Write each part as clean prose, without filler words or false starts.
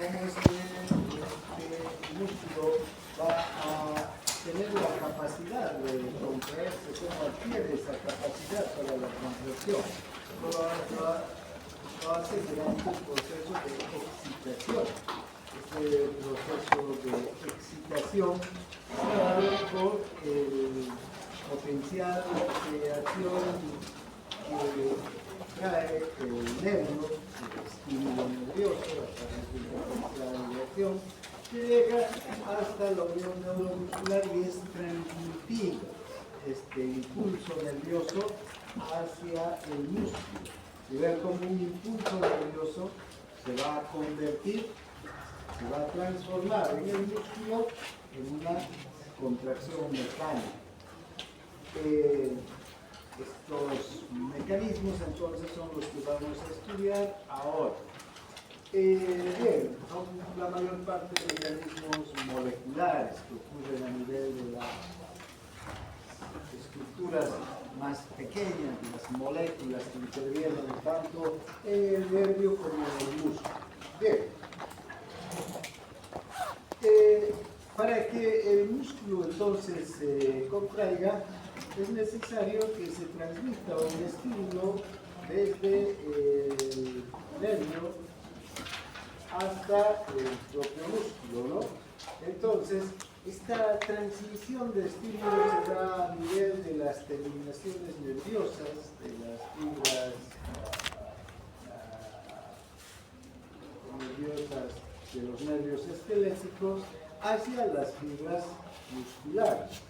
cómo es que este músculo va a tener la capacidad de contraerse, cómo adquiere esa capacidad para la contracción. Lo hace mediante un proceso de excitación. Este proceso de excitación está dado por el potencial de acción que trae el nervio, el estímulo nervioso, a través del potencial de acción, que llega hasta la unión neuromuscular y es transmitido este impulso nervioso hacia el músculo. Y ver cómo un impulso nervioso se va a convertir, se va a transformar en el músculo en una contracción mecánica. Estos mecanismos entonces son los que vamos a estudiar ahora. Bien, son la mayor parte de mecanismos moleculares que ocurren a nivel de las estructuras más pequeñas, de las moléculas que intervienen tanto en el nervio como en el músculo. Bien. Para que el músculo entonces se contraiga, es necesario que se transmita un estímulo desde el nervio hasta el propio músculo, ¿no? Entonces, esta transmisión de estímulos se da a nivel de las terminaciones nerviosas, de las fibras nerviosas de los nervios esqueléticos hacia las fibras musculares.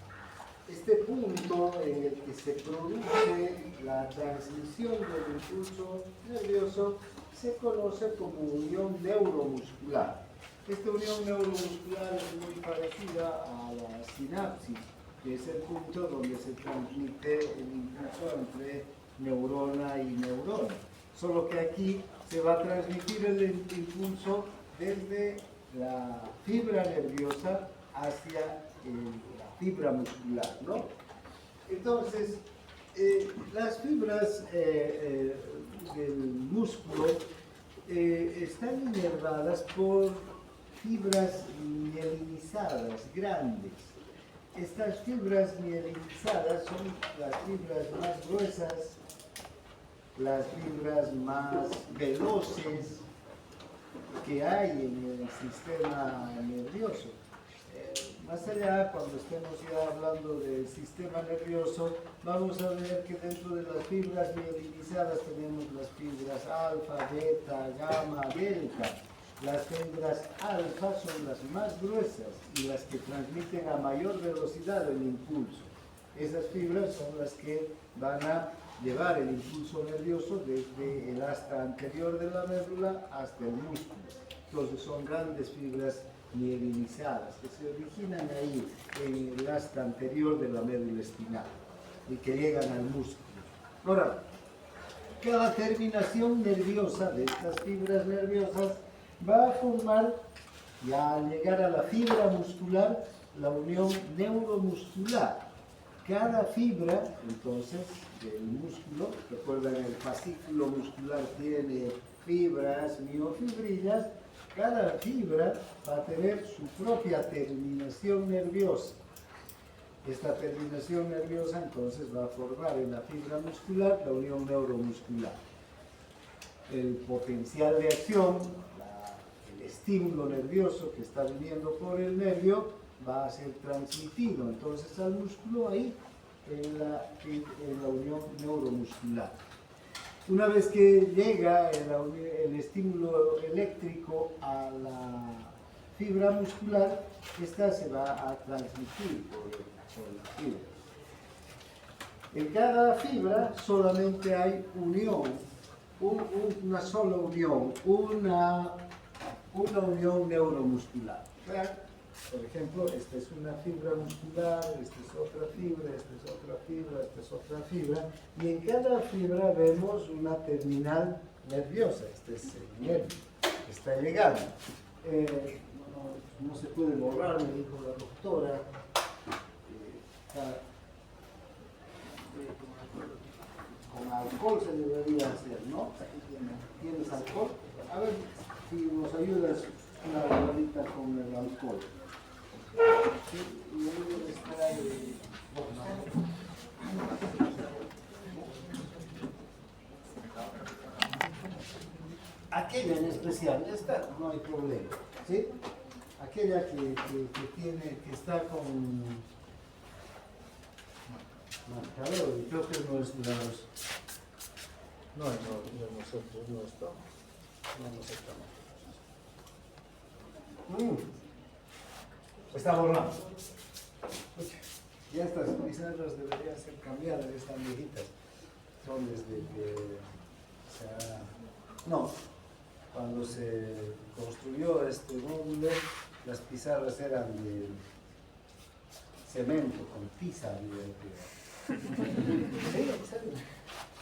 Este punto en el que se produce la transmisión del impulso nervioso se conoce como unión neuromuscular. Esta unión neuromuscular es muy parecida a la sinapsis, que es el punto donde se transmite el impulso entre neurona y neurona. Solo que aquí se va a transmitir el impulso desde la fibra nerviosa hacia la fibra muscular, ¿no? Entonces, las fibras del músculo están inervadas por fibras mielinizadas grandes. Estas fibras mielinizadas son las fibras más gruesas, las fibras más veloces que hay en el sistema nervioso. Más allá, cuando estemos ya hablando del sistema nervioso, vamos a ver que dentro de las fibras mielinizadas tenemos las fibras alfa, beta, gamma, delta. Las fibras alfa son las más gruesas y las que transmiten a mayor velocidad el impulso. Esas fibras son las que van a llevar el impulso nervioso desde el asta anterior de la médula hasta el músculo. Entonces son grandes fibras mielinizadas que se originan ahí en el asta anterior de la médula espinal y que llegan al músculo. Ahora, cada terminación nerviosa de estas fibras nerviosas va a formar, ya al llegar a la fibra muscular, la unión neuromuscular. Cada fibra, entonces, del músculo, recuerden, el fascículo muscular tiene fibras, miofibrillas. Cada fibra va a tener su propia terminación nerviosa. Esta terminación nerviosa entonces va a formar en la fibra muscular la unión neuromuscular. El potencial de acción, el estímulo nervioso que está viniendo por el nervio, va a ser transmitido entonces al músculo ahí en la unión neuromuscular. Una vez que llega el estímulo eléctrico a la fibra muscular, esta se va a transmitir por la fibra. En cada fibra solamente hay unión, una sola unión, una unión neuromuscular. Por ejemplo, esta es una fibra muscular, esta es otra fibra, esta es otra fibra, esta es otra fibra, y en cada fibra vemos una terminal nerviosa. Este es el nervio que está llegando. No se puede borrar, me dijo la doctora. Con alcohol se debería hacer, ¿no? ¿Tienes alcohol? A ver si nos ayudas una bolita con el alcohol. Sí, y luego está aquella en especial, esta no hay problema, ¿sí? Aquella que está con marcador, y creo que nuestros... No, nosotros no estamos. Está borrado. Ya estas pizarras deberían ser cambiadas, están viejitas. Son desde que no, cuando se construyó este módulo, las pizarras eran de cemento con tiza. Sí, en serio.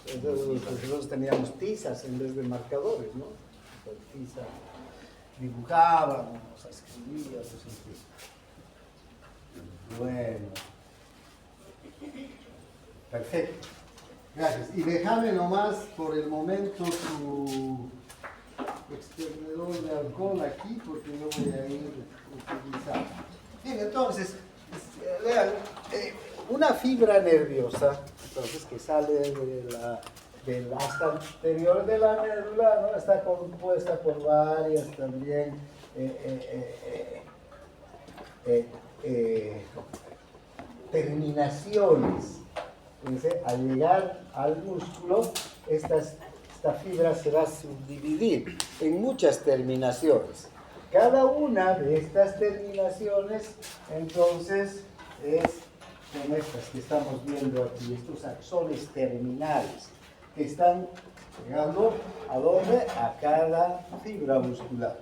Entonces nosotros teníamos tizas en vez de marcadores, ¿no? Con tiza dibujábamos, escribíamos, en fin. Bueno. Perfecto. Gracias. Y déjame nomás por el momento tu expendedor de alcohol aquí, porque yo voy a ir utilizando. Bien, entonces, vean, una fibra nerviosa, entonces, que sale del asta anterior de la médula, ¿no? Está compuesta por varias también terminaciones. Entonces, al llegar al músculo, esta fibra se va a subdividir en muchas terminaciones. Cada una de estas terminaciones, entonces, es con estas que estamos viendo aquí, estos axones terminales, que están llegando ¿a dónde? A cada fibra muscular.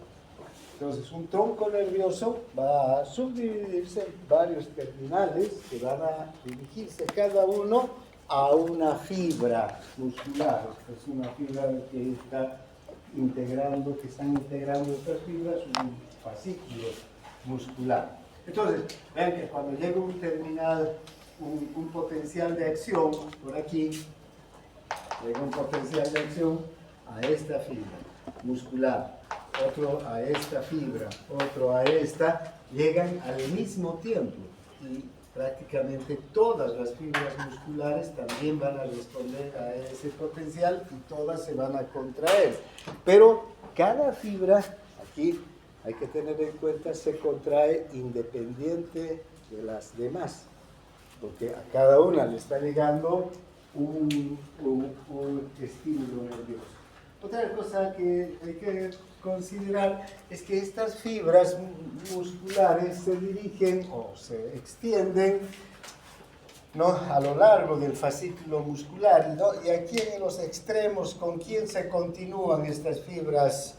Entonces, un tronco nervioso va a subdividirse en varios terminales que van a dirigirse cada uno a una fibra muscular. Es una fibra que están integrando estas fibras un fascículo muscular. Entonces, vean que cuando llega un terminal, un potencial de acción, por aquí, llega un potencial de acción a esta fibra muscular, otro a esta fibra, otro a esta, llegan al mismo tiempo y prácticamente todas las fibras musculares también van a responder a ese potencial y todas se van a contraer. Pero cada fibra, aquí hay que tener en cuenta, se contrae independiente de las demás, porque a cada una le está llegando un estímulo nervioso. Otra cosa que hay que considerar es que estas fibras musculares se dirigen o se extienden, ¿no?, a lo largo del fascículo muscular, ¿no? Y aquí en los extremos, ¿con quién se continúan estas fibras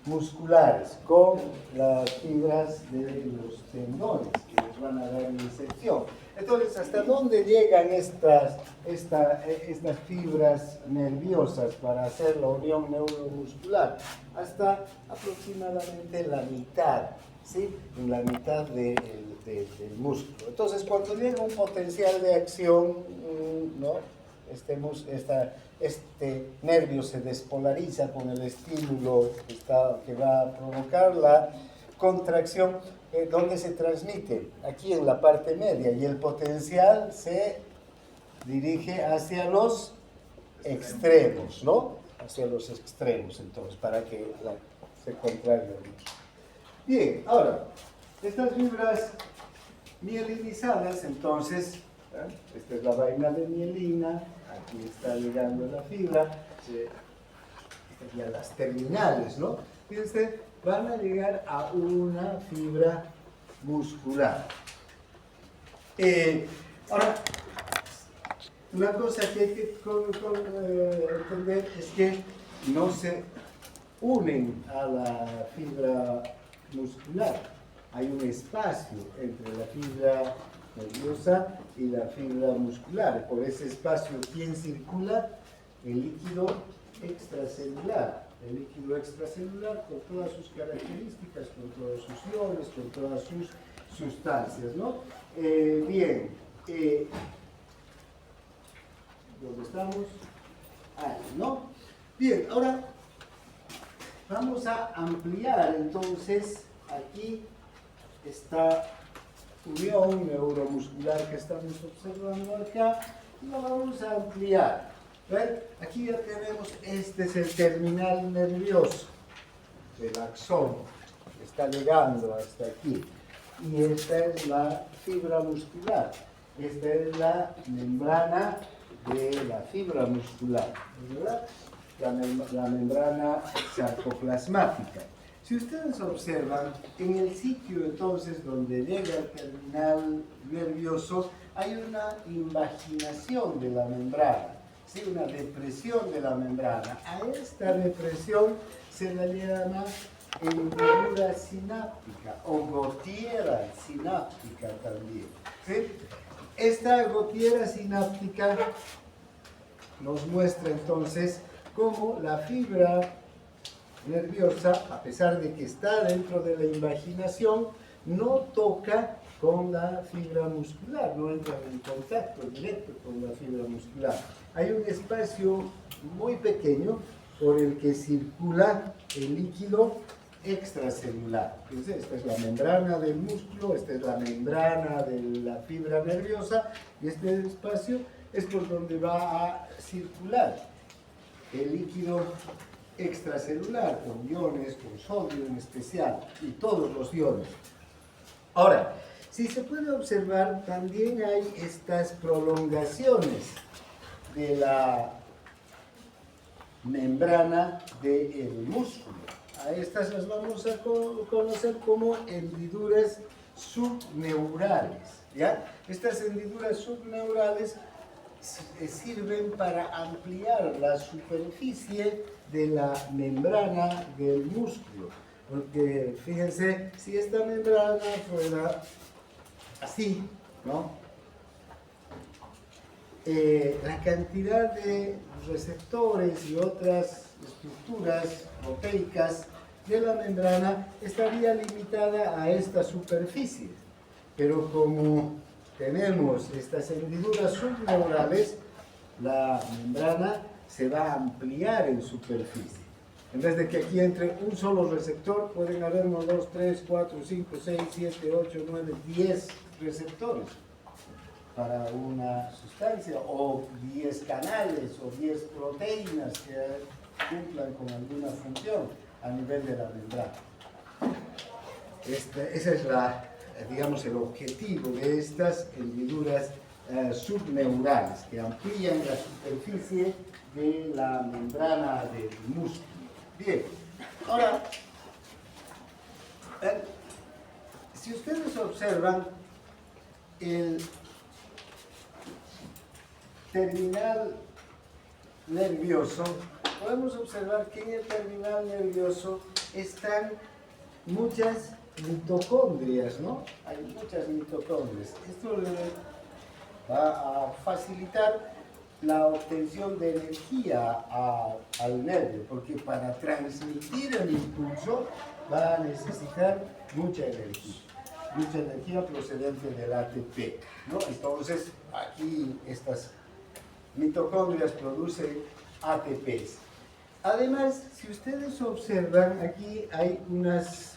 musculares? Con las fibras de los tendones que les van a dar inserción. Entonces, ¿hasta dónde llegan estas fibras nerviosas para hacer la unión neuromuscular? Hasta aproximadamente la mitad, ¿sí? En la mitad del músculo. Entonces, cuando llega un potencial de acción, ¿no?, este nervio se despolariza con el estímulo que va a provocar la contracción, donde se transmite aquí en la parte media, y el potencial se dirige hacia los extremos, ¿no? Hacia los extremos, entonces, para que se contraiga mucho. Bien, ahora, estas fibras mielinizadas, entonces, esta es la vaina de mielina, aquí está llegando la fibra, y a las terminales, ¿no? Fíjense, van a llegar a una fibra muscular. Ahora, una cosa que hay que entender es que no se unen a la fibra muscular. Hay un espacio entre la fibra nerviosa y la fibra muscular. Por ese espacio, ¿quién circula? El líquido extracelular. El líquido extracelular con todas sus características, con todos sus iones, con todas sus sustancias, ¿no? Bien, ¿dónde estamos? Ahí, ¿no? Bien, ahora, Vamos a ampliar entonces aquí esta unión neuromuscular que estamos observando acá, y lo vamos a ampliar. ¿Ven? Aquí ya tenemos, este es el terminal nervioso del axón, que está llegando hasta aquí. Y esta es la fibra muscular. Esta es la membrana de la fibra muscular, ¿verdad? La membrana sarcoplasmática. Si ustedes observan, en el sitio entonces donde llega el terminal nervioso, hay una invaginación de la membrana, ¿sí? Una depresión de la membrana. A esta depresión se la llama hendidura sináptica o gotiera sináptica también, ¿sí? Esta gotiera sináptica nos muestra entonces cómo la fibra nerviosa, a pesar de que está dentro de la invaginación, no toca con la fibra muscular, no entra en contacto directo con la fibra muscular. Hay un espacio muy pequeño por el que circula el líquido extracelular. Entonces, esta es la membrana del músculo, esta es la membrana de la fibra nerviosa, y este espacio es por donde va a circular el líquido extracelular, con iones, con sodio en especial, y todos los iones. Ahora, si se puede observar, también hay estas prolongaciones de la membrana del músculo. A estas las vamos a conocer como hendiduras subneurales, ¿ya? Estas hendiduras subneurales sirven para ampliar la superficie de la membrana del músculo. Porque fíjense, si esta membrana fuera así, ¿no? La cantidad de receptores y otras estructuras proteicas de la membrana estaría limitada a esta superficie. Pero como tenemos estas hendiduras subneurales, la membrana se va a ampliar en superficie. En vez de que aquí entre un solo receptor, pueden haber 1, 2, 3, 4, 5, 6, 7, 8, 9, 10 receptores para una sustancia, o 10 canales, o 10 proteínas que cumplan con alguna función a nivel de la membrana. Ese es digamos, el objetivo de estas hendiduras subneurales, que amplían la superficie de la membrana del músculo. Bien, ahora, si ustedes observan el terminal nervioso, podemos observar que en el terminal nervioso están muchas mitocondrias, ¿no? Hay muchas mitocondrias. Esto le va a facilitar la obtención de energía al nervio, porque para transmitir el impulso va a necesitar mucha energía procedente del ATP, ¿no? Entonces, aquí estas mitocondrias producen ATPs. Además, si ustedes observan, aquí hay unos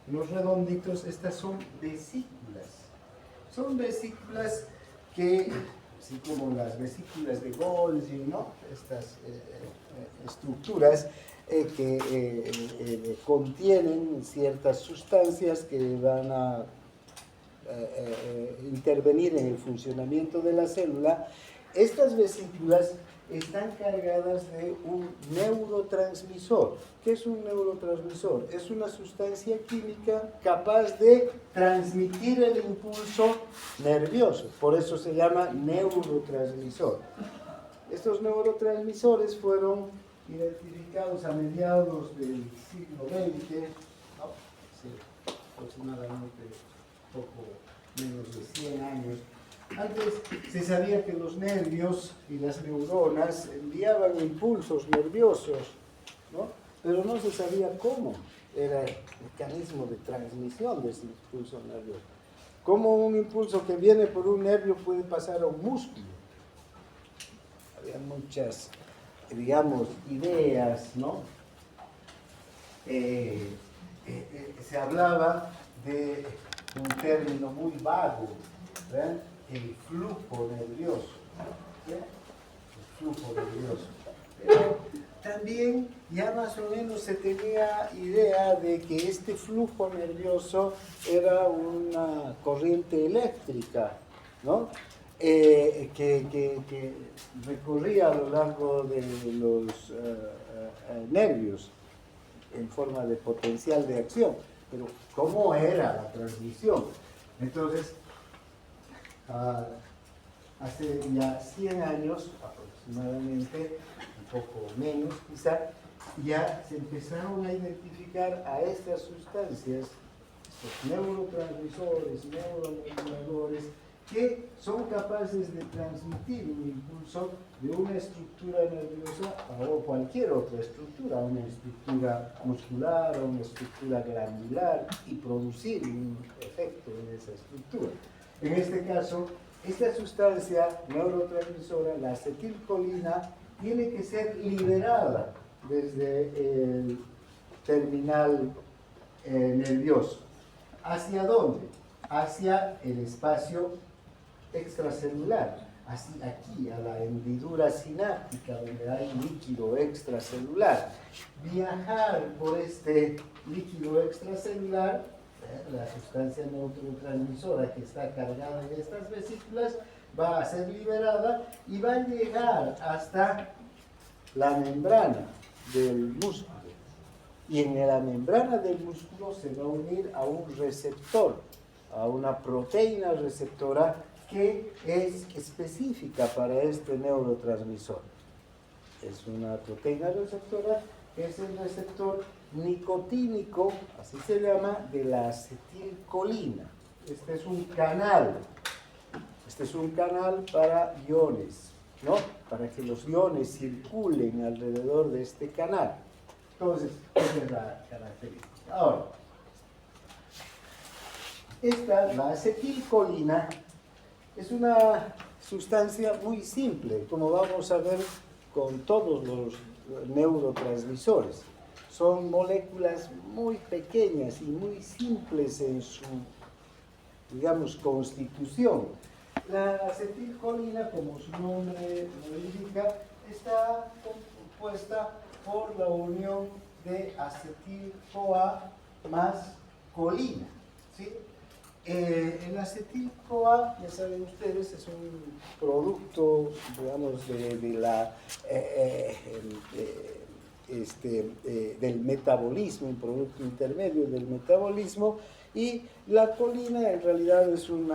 redonditos, estas son vesículas. Son vesículas que, así como las vesículas de Golgi, ¿no? Estas estructuras que contienen ciertas sustancias que van a intervenir en el funcionamiento de la célula. Estas vesículas están cargadas de un neurotransmisor. ¿Qué es un neurotransmisor? Es una sustancia química capaz de transmitir el impulso nervioso. Por eso se llama neurotransmisor. Estos neurotransmisores fueron identificados a mediados del siglo XX, ¿no? Sí, aproximadamente poco menos de 100 años. Antes se sabía que los nervios y las neuronas enviaban impulsos nerviosos, ¿no? Pero no se sabía cómo era el mecanismo de transmisión de ese impulso nervioso. Cómo un impulso que viene por un nervio puede pasar a un músculo. Había muchas, digamos, ideas, ¿no? se hablaba de un término muy vago, ¿verdad? El flujo nervioso. ¿Verdad? El flujo nervioso. Pero también ya más o menos se tenía idea de que este flujo nervioso era una corriente eléctrica, ¿no? Que recorría a lo largo de los nervios en forma de potencial de acción. Pero ¿cómo era la transmisión? Entonces, hace ya 100 años aproximadamente, un poco menos quizá, ya se empezaron a identificar a estas sustancias, estos neurotransmisores, neuromoduladores, que son capaces de transmitir un impulso de una estructura nerviosa a cualquier otra estructura, una estructura muscular o una estructura glandular, y producir un efecto en esa estructura. En este caso, esta sustancia neurotransmisora, la acetilcolina, tiene que ser liberada desde el terminal nervioso. ¿Hacia dónde? Hacia el espacio extracelular, así aquí a la hendidura sináptica donde hay líquido extracelular. Viajar por este líquido extracelular, la sustancia neurotransmisora que está cargada en estas vesículas va a ser liberada y va a llegar hasta la membrana del músculo. Y en la membrana del músculo se va a unir a un receptor, a una proteína receptora que es específica para este neurotransmisor. Es una proteína receptora que es el receptor nicotínico, así se llama, de la acetilcolina. Este es un canal para iones, ¿no? Para que los iones circulen alrededor de este canal. Entonces, esa es la característica. Ahora, la acetilcolina es una sustancia muy simple, como vamos a ver con todos los neurotransmisores. Son moléculas muy pequeñas y muy simples en su, digamos, constitución. La acetilcolina, como su nombre lo indica, está compuesta por la unión de acetil-CoA más colina, ¿sí? El acetil-CoA, ya saben ustedes, es un producto, digamos, del metabolismo, un producto intermedio del metabolismo, y la colina en realidad es un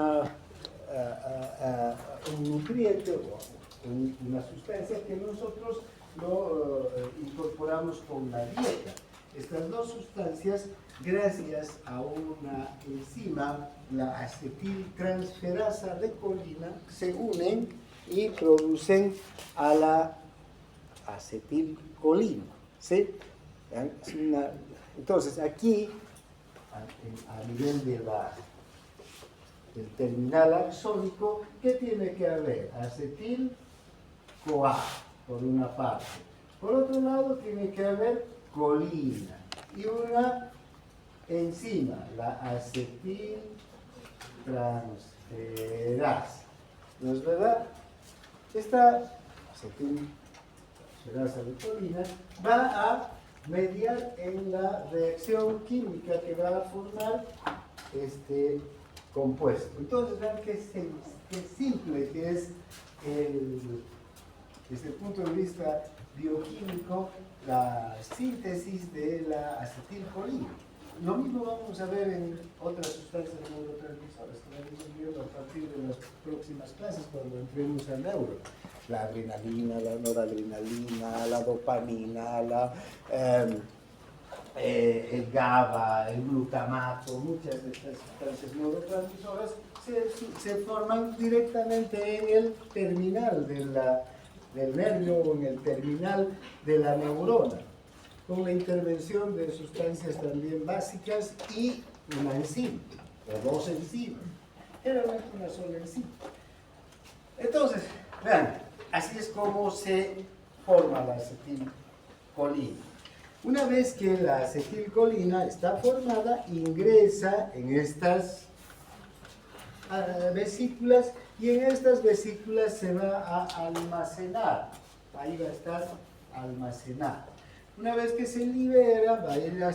nutriente o una sustancia que nosotros lo incorporamos con la dieta. Estas dos sustancias, gracias a una enzima, la acetiltransferasa de colina, se unen y producen a la acetilcolina, ¿sí? Entonces aquí, a nivel del terminal axónico, ¿qué tiene que haber? Acetil-CoA, por una parte. Por otro lado, tiene que haber colina y una enzima, la acetiltransferasa. ¿No es verdad? Esta acetiltransferasa de colina va a mediar en la reacción química que va a formar este compuesto. Entonces, vean qué simple que es desde el punto de vista bioquímico la síntesis de la acetilcolina. Lo mismo vamos a ver en otras sustancias neurotransmisoras que vamos viendo a partir de las próximas clases cuando entremos a neuro. La adrenalina, la noradrenalina, la dopamina, el GABA, el glutamato, muchas de estas sustancias neurotransmisoras se forman directamente en el terminal del nervio o en el terminal de la neurona, con la intervención de sustancias también básicas y una enzima, o dos enzimas, generalmente una sola enzima. Entonces, vean, así es como se forma la acetilcolina. Una vez que la acetilcolina está formada, ingresa en estas vesículas y en estas vesículas se va a almacenar. Ahí va a estar almacenada. Una vez que se libera, va a ir a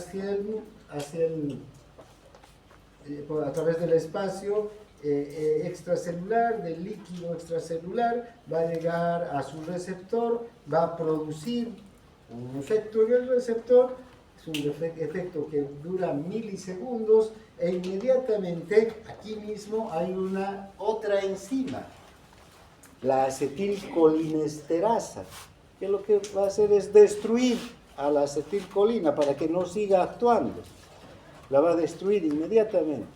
través del espacio extracelular, del líquido extracelular, va a llegar a su receptor, va a producir un efecto en el receptor, es un efecto que dura milisegundos e inmediatamente aquí mismo hay otra enzima, la acetilcolinesterasa, que lo que va a hacer es destruir a la acetilcolina para que no siga actuando. La va a destruir inmediatamente.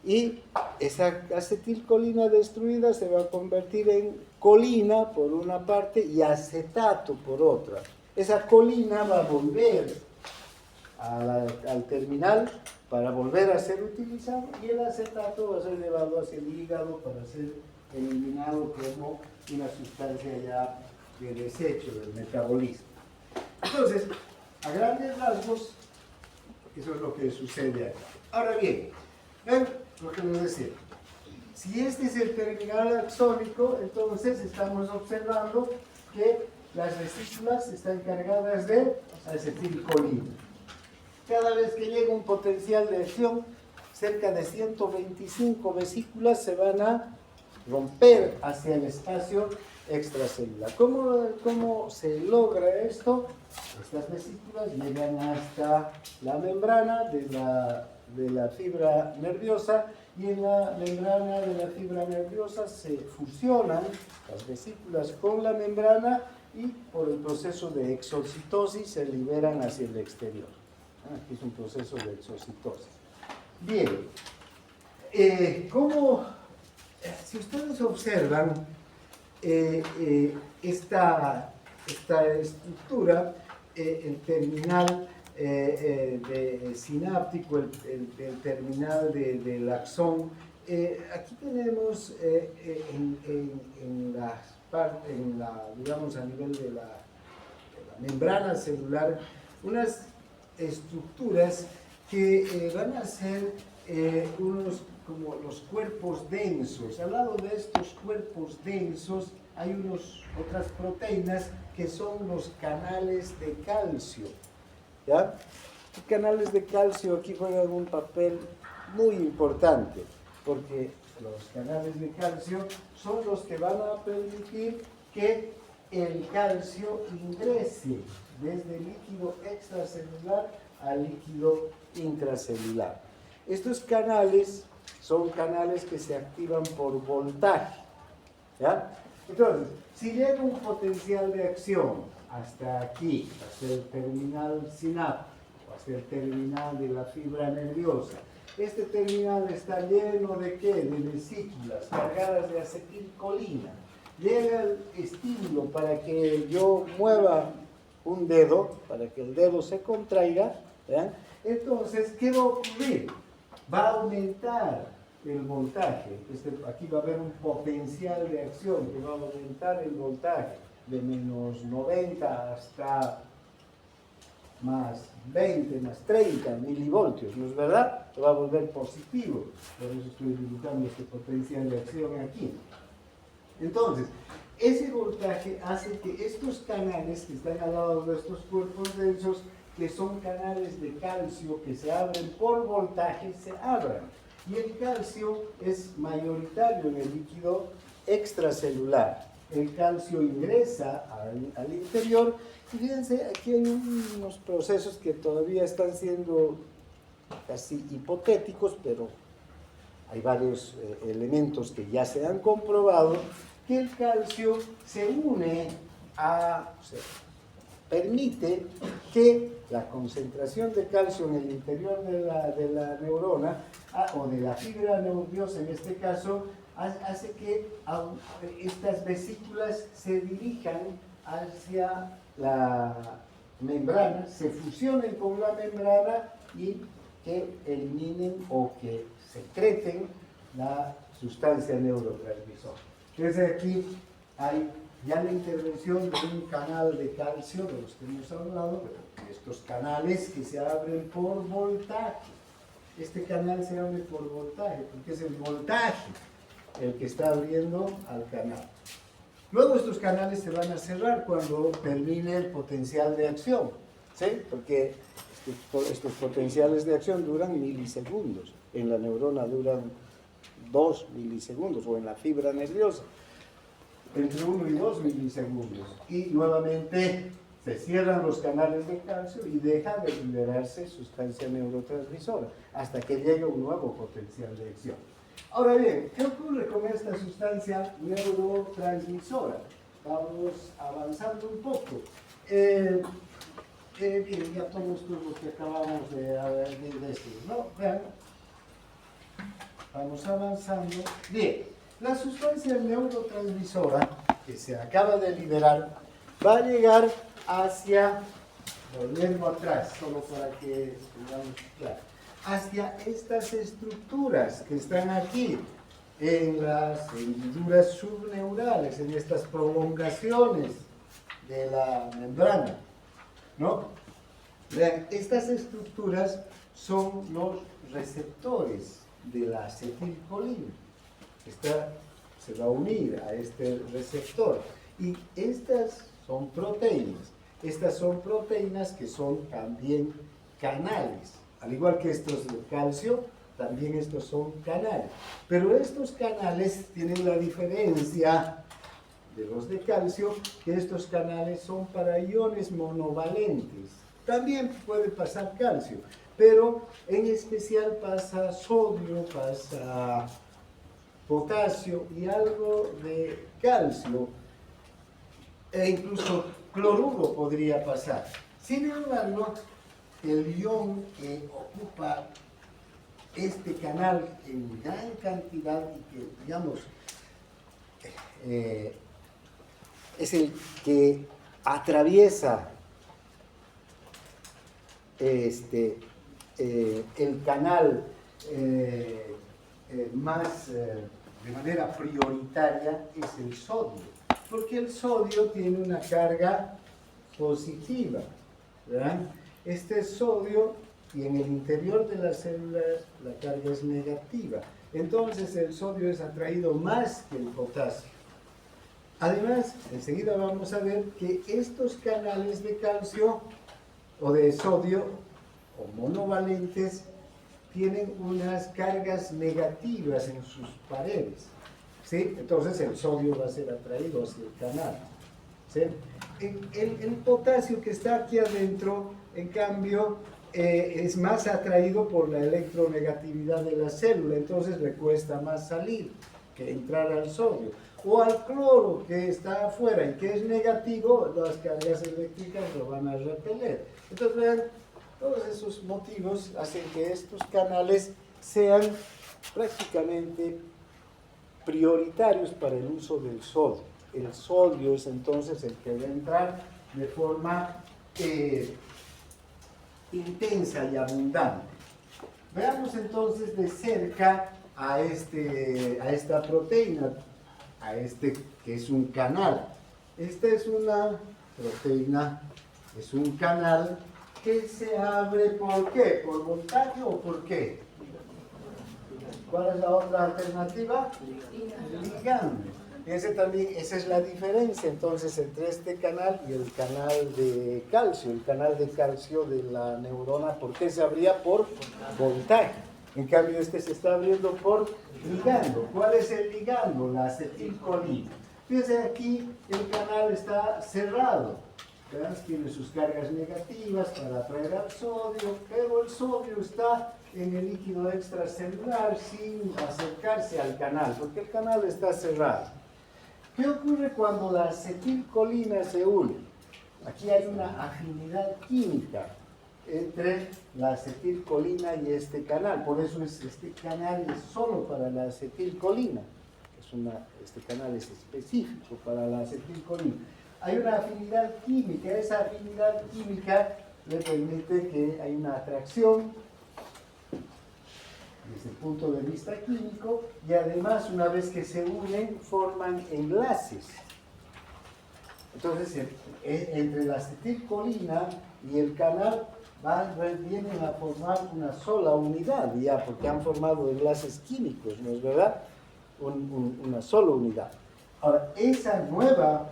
Y esa acetilcolina destruida se va a convertir en colina por una parte y acetato por otra. Esa colina va a volver al terminal para volver a ser utilizado y el acetato va a ser llevado hacia el hígado para ser eliminado como una sustancia ya de desecho del metabolismo. Entonces, a grandes rasgos, eso es lo que sucede aquí. Ahora bien, ven lo que les decía. Si este es el terminal axónico, entonces estamos observando que las vesículas están cargadas de acetilcolina. Cada vez que llega un potencial de acción, cerca de 125 vesículas se van a romper hacia el espacio extracelular. ¿Cómo se logra esto? Estas vesículas llegan hasta la membrana de la fibra nerviosa y en la membrana de la fibra nerviosa se fusionan las vesículas con la membrana y por el proceso de exocitosis se liberan hacia el exterior. Aquí es un proceso de exocitosis. Bien, si ustedes observan esta estructura, el terminal sináptico, el terminal del axón, aquí tenemos digamos a nivel de la membrana celular, unas estructuras que van a ser como los cuerpos densos. Al lado de estos cuerpos densos hay otras proteínas que son los canales de calcio. ¿Ya? Los canales de calcio aquí juegan un papel muy importante, porque los canales de calcio son los que van a permitir que el calcio ingrese desde el líquido extracelular al líquido intracelular. Estos canales son canales que se activan por voltaje. ¿Ya? Entonces, si llega un potencial de acción hasta aquí, hasta el terminal sináptico, hasta el terminal de la fibra nerviosa, este terminal está lleno ¿de qué? De vesículas cargadas de acetilcolina. Llega el estímulo para que yo mueva un dedo, para que el dedo se contraiga, ¿ya? Entonces, ¿qué va a ocurrir? Va a aumentar el voltaje. Aquí va a haber un potencial de acción que va a aumentar el voltaje de menos 90 hasta más 20, más 30 milivoltios, ¿no es verdad? Se va a volver positivo. Por eso estoy dibujando este potencial de acción aquí. Entonces, ese voltaje hace que estos canales que están al lado de estos cuerpos densos, que son canales de calcio que se abren por voltaje, se abran. Y el calcio es mayoritario en el líquido extracelular. El calcio ingresa al interior. Y fíjense, aquí hay unos procesos que todavía están siendo casi hipotéticos, pero hay varios elementos que ya se han comprobado, que el calcio se une permite que la concentración de calcio en el interior de la neurona, o de la fibra nerviosa en este caso, hace que estas vesículas se dirijan hacia la membrana, se fusionen con la membrana y que eliminen o que secreten la sustancia neurotransmisora. Desde aquí hay ya la intervención de un canal de calcio, de los que hemos hablado, estos canales que se abren por voltaje. Este canal se abre por voltaje, porque es el voltaje el que está abriendo al canal. Luego estos canales se van a cerrar cuando termine el potencial de acción, ¿sí? Porque estos potenciales de acción duran milisegundos. En la neurona duran 2 milisegundos, o en la fibra nerviosa, entre 1 y 2 milisegundos. Y nuevamente se cierran los canales de calcio y deja de liberarse sustancia neurotransmisora hasta que llegue un nuevo potencial de acción. Ahora bien, ¿qué ocurre con esta sustancia neurotransmisora? Vamos avanzando un poco. Bien, ya tomo esto lo que acabamos de decir, ¿no? Vean, vamos avanzando. Bien, la sustancia neurotransmisora que se acaba de liberar va a llegar hacia, volviendo atrás, solo para que tengamos claro, hacia estas estructuras que están aquí, en las hendiduras subneurales, en estas prolongaciones de la membrana, ¿no? Vean, estas estructuras son los receptores de la acetilcolina. Esta se va a unir a este receptor. Y estas son proteínas. Estas son proteínas que son también canales. Al igual que estos de calcio, también estos son canales. Pero estos canales tienen la diferencia de los de calcio, que estos canales son para iones monovalentes. También puede pasar calcio, pero en especial pasa sodio, pasa potasio y algo de calcio, e incluso cloruro podría pasar. Sin embargo, el ion que ocupa este canal en gran cantidad y que, digamos, es el que atraviesa el canal más de manera prioritaria, es el sodio, porque el sodio tiene una carga positiva, ¿verdad? Este sodio, y en el interior de las células la carga es negativa, entonces el sodio es atraído más que el potasio. Además, enseguida vamos a ver que estos canales de calcio o de sodio o monovalentes tienen unas cargas negativas en sus paredes, ¿sí? Entonces el sodio va a ser atraído hacia el canal, ¿sí? El potasio que está aquí adentro, en cambio, es más atraído por la electronegatividad de la célula, entonces le cuesta más salir que entrar al sodio. O al cloro que está afuera y que es negativo, las cargas eléctricas lo van a repeler. Entonces, vean, todos esos motivos hacen que estos canales sean prácticamente prioritarios para el uso del sodio. El sodio es entonces el que va a entrar de forma intensa y abundante. Veamos entonces de cerca a esta proteína, que es un canal. Esta es una proteína, es un canal que se abre, ¿por qué? ¿Por voltaje o por qué? ¿Cuál es la otra alternativa? Ligando. Esa es la diferencia entonces entre este canal y el canal de calcio. El canal de calcio de la neurona, ¿por qué se abría? Por voltaje. En cambio, este se está abriendo por ligando. ¿Cuál es el ligando? La acetilcolina. Fíjense, aquí el canal está cerrado. ¿Verdad? Tiene sus cargas negativas para atraer al sodio, pero el sodio está en el líquido extracelular sin acercarse al canal, porque el canal está cerrado. ¿Qué ocurre cuando la acetilcolina se une? Aquí hay una afinidad química entre la acetilcolina y este canal, por eso este canal es solo para la acetilcolina, este canal es específico para la acetilcolina. Hay una afinidad química, esa afinidad química le permite que hay una atracción desde el punto de vista químico, y además una vez que se unen forman enlaces. Entonces, entre la acetilcolina y el canal vienen a formar una sola unidad ya, porque han formado enlaces químicos, ¿no es verdad? Una sola unidad. Ahora, esa nueva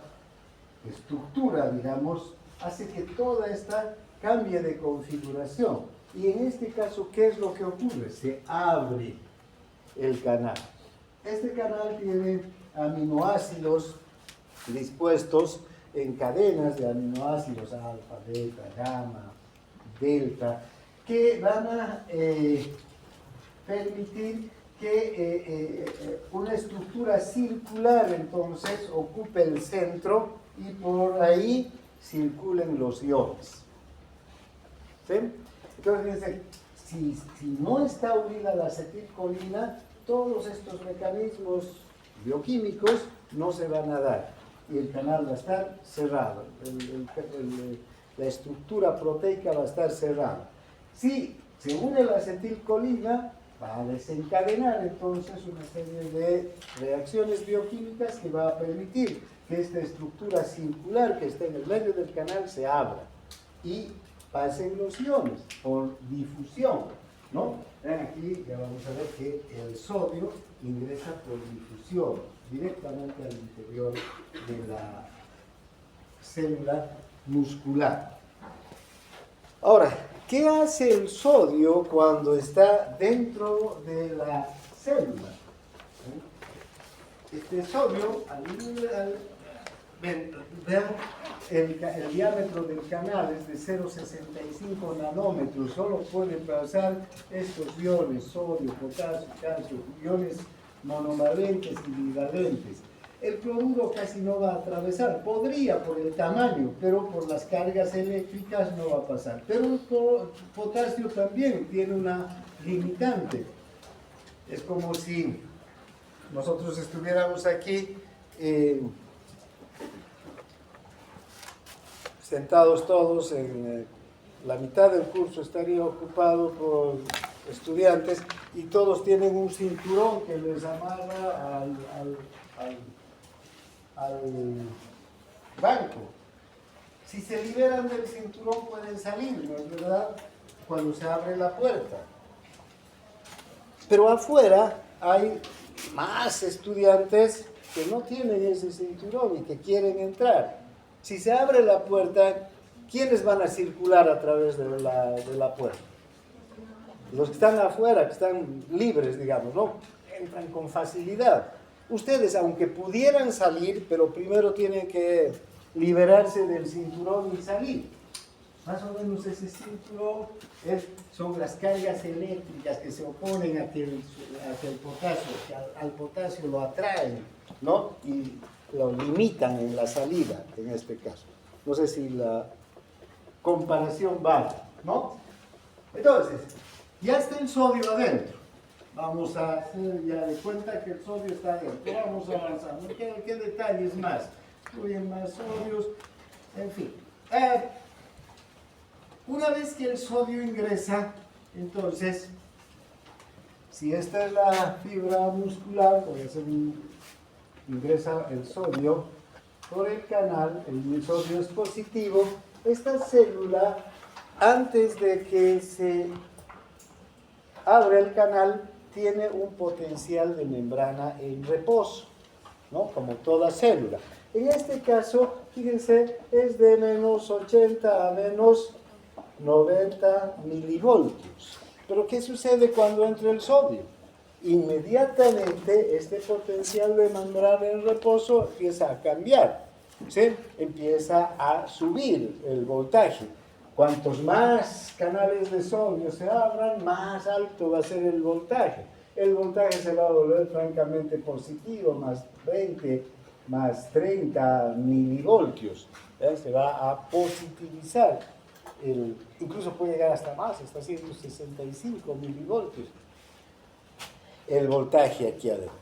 estructura, digamos, hace que toda esta cambie de configuración. Y en este caso, ¿qué es lo que ocurre? Se abre el canal. Este canal tiene aminoácidos dispuestos en cadenas de aminoácidos alfa, beta, gamma, delta, que van a permitir que una estructura circular entonces ocupe el centro y por ahí circulen los iones. ¿Sí? Entonces, si no está unida la acetilcolina, todos estos mecanismos bioquímicos no se van a dar y el canal va a estar cerrado, la estructura proteica va a estar cerrada. Si se une la acetilcolina, va a desencadenar entonces una serie de reacciones bioquímicas que va a permitir que esta estructura circular que está en el medio del canal se abra y pasen los iones por difusión, ¿no? Vean aquí, ya vamos a ver que el sodio ingresa por difusión directamente al interior de la célula muscular. Ahora, ¿qué hace el sodio cuando está dentro de la célula? Este sodio, vean, el diámetro del canal es de 0,65 nanómetros, solo puede pasar estos iones, sodio, potasio, calcio, iones monovalentes y bivalentes. El cloruro casi no va a atravesar, podría por el tamaño, pero por las cargas eléctricas no va a pasar. Pero el potasio también tiene una limitante. Es como si nosotros estuviéramos aquí sentados todos, la mitad del curso estaría ocupado por estudiantes y todos tienen un cinturón que les amarra al banco. Si se liberan del cinturón pueden salir, ¿no es verdad? Cuando se abre la puerta. Pero afuera hay más estudiantes que no tienen ese cinturón y que quieren entrar. Si se abre la puerta, ¿quiénes van a circular a través de la puerta? Los que están afuera, que están libres, digamos, ¿no? Entran con facilidad. Ustedes, aunque pudieran salir, pero primero tienen que liberarse del cinturón y salir. Más o menos ese cinturón son las cargas eléctricas que se oponen a que el potasio, que al potasio lo atraen, ¿no? Y lo limitan en la salida, en este caso. No sé si la comparación vale, ¿no? Entonces, ya está el sodio adentro. Vamos a hacer ya de cuenta que el sodio está adentro. Vamos avanzando. ¿Qué detalles más? Incluyen más sodios, en fin. Una vez que el sodio ingresa, entonces, si esta es la fibra muscular, ingresa el sodio por el canal, el sodio es positivo, esta célula, antes de que se abra el canal, tiene un potencial de membrana en reposo, ¿no? Como toda célula. En este caso, fíjense, es de menos 80 a menos 90 milivoltios. Pero ¿qué sucede cuando entra el sodio? Inmediatamente este potencial de membrana en reposo empieza a cambiar, ¿sí? Empieza a subir el voltaje. Cuantos más canales de sodio se abran, más alto va a ser el voltaje. El voltaje se va a volver francamente positivo, más 20, más 30 milivoltios. Se va a positivizar. Incluso puede llegar hasta más, hasta 165 milivoltios. El voltaje aquí adentro.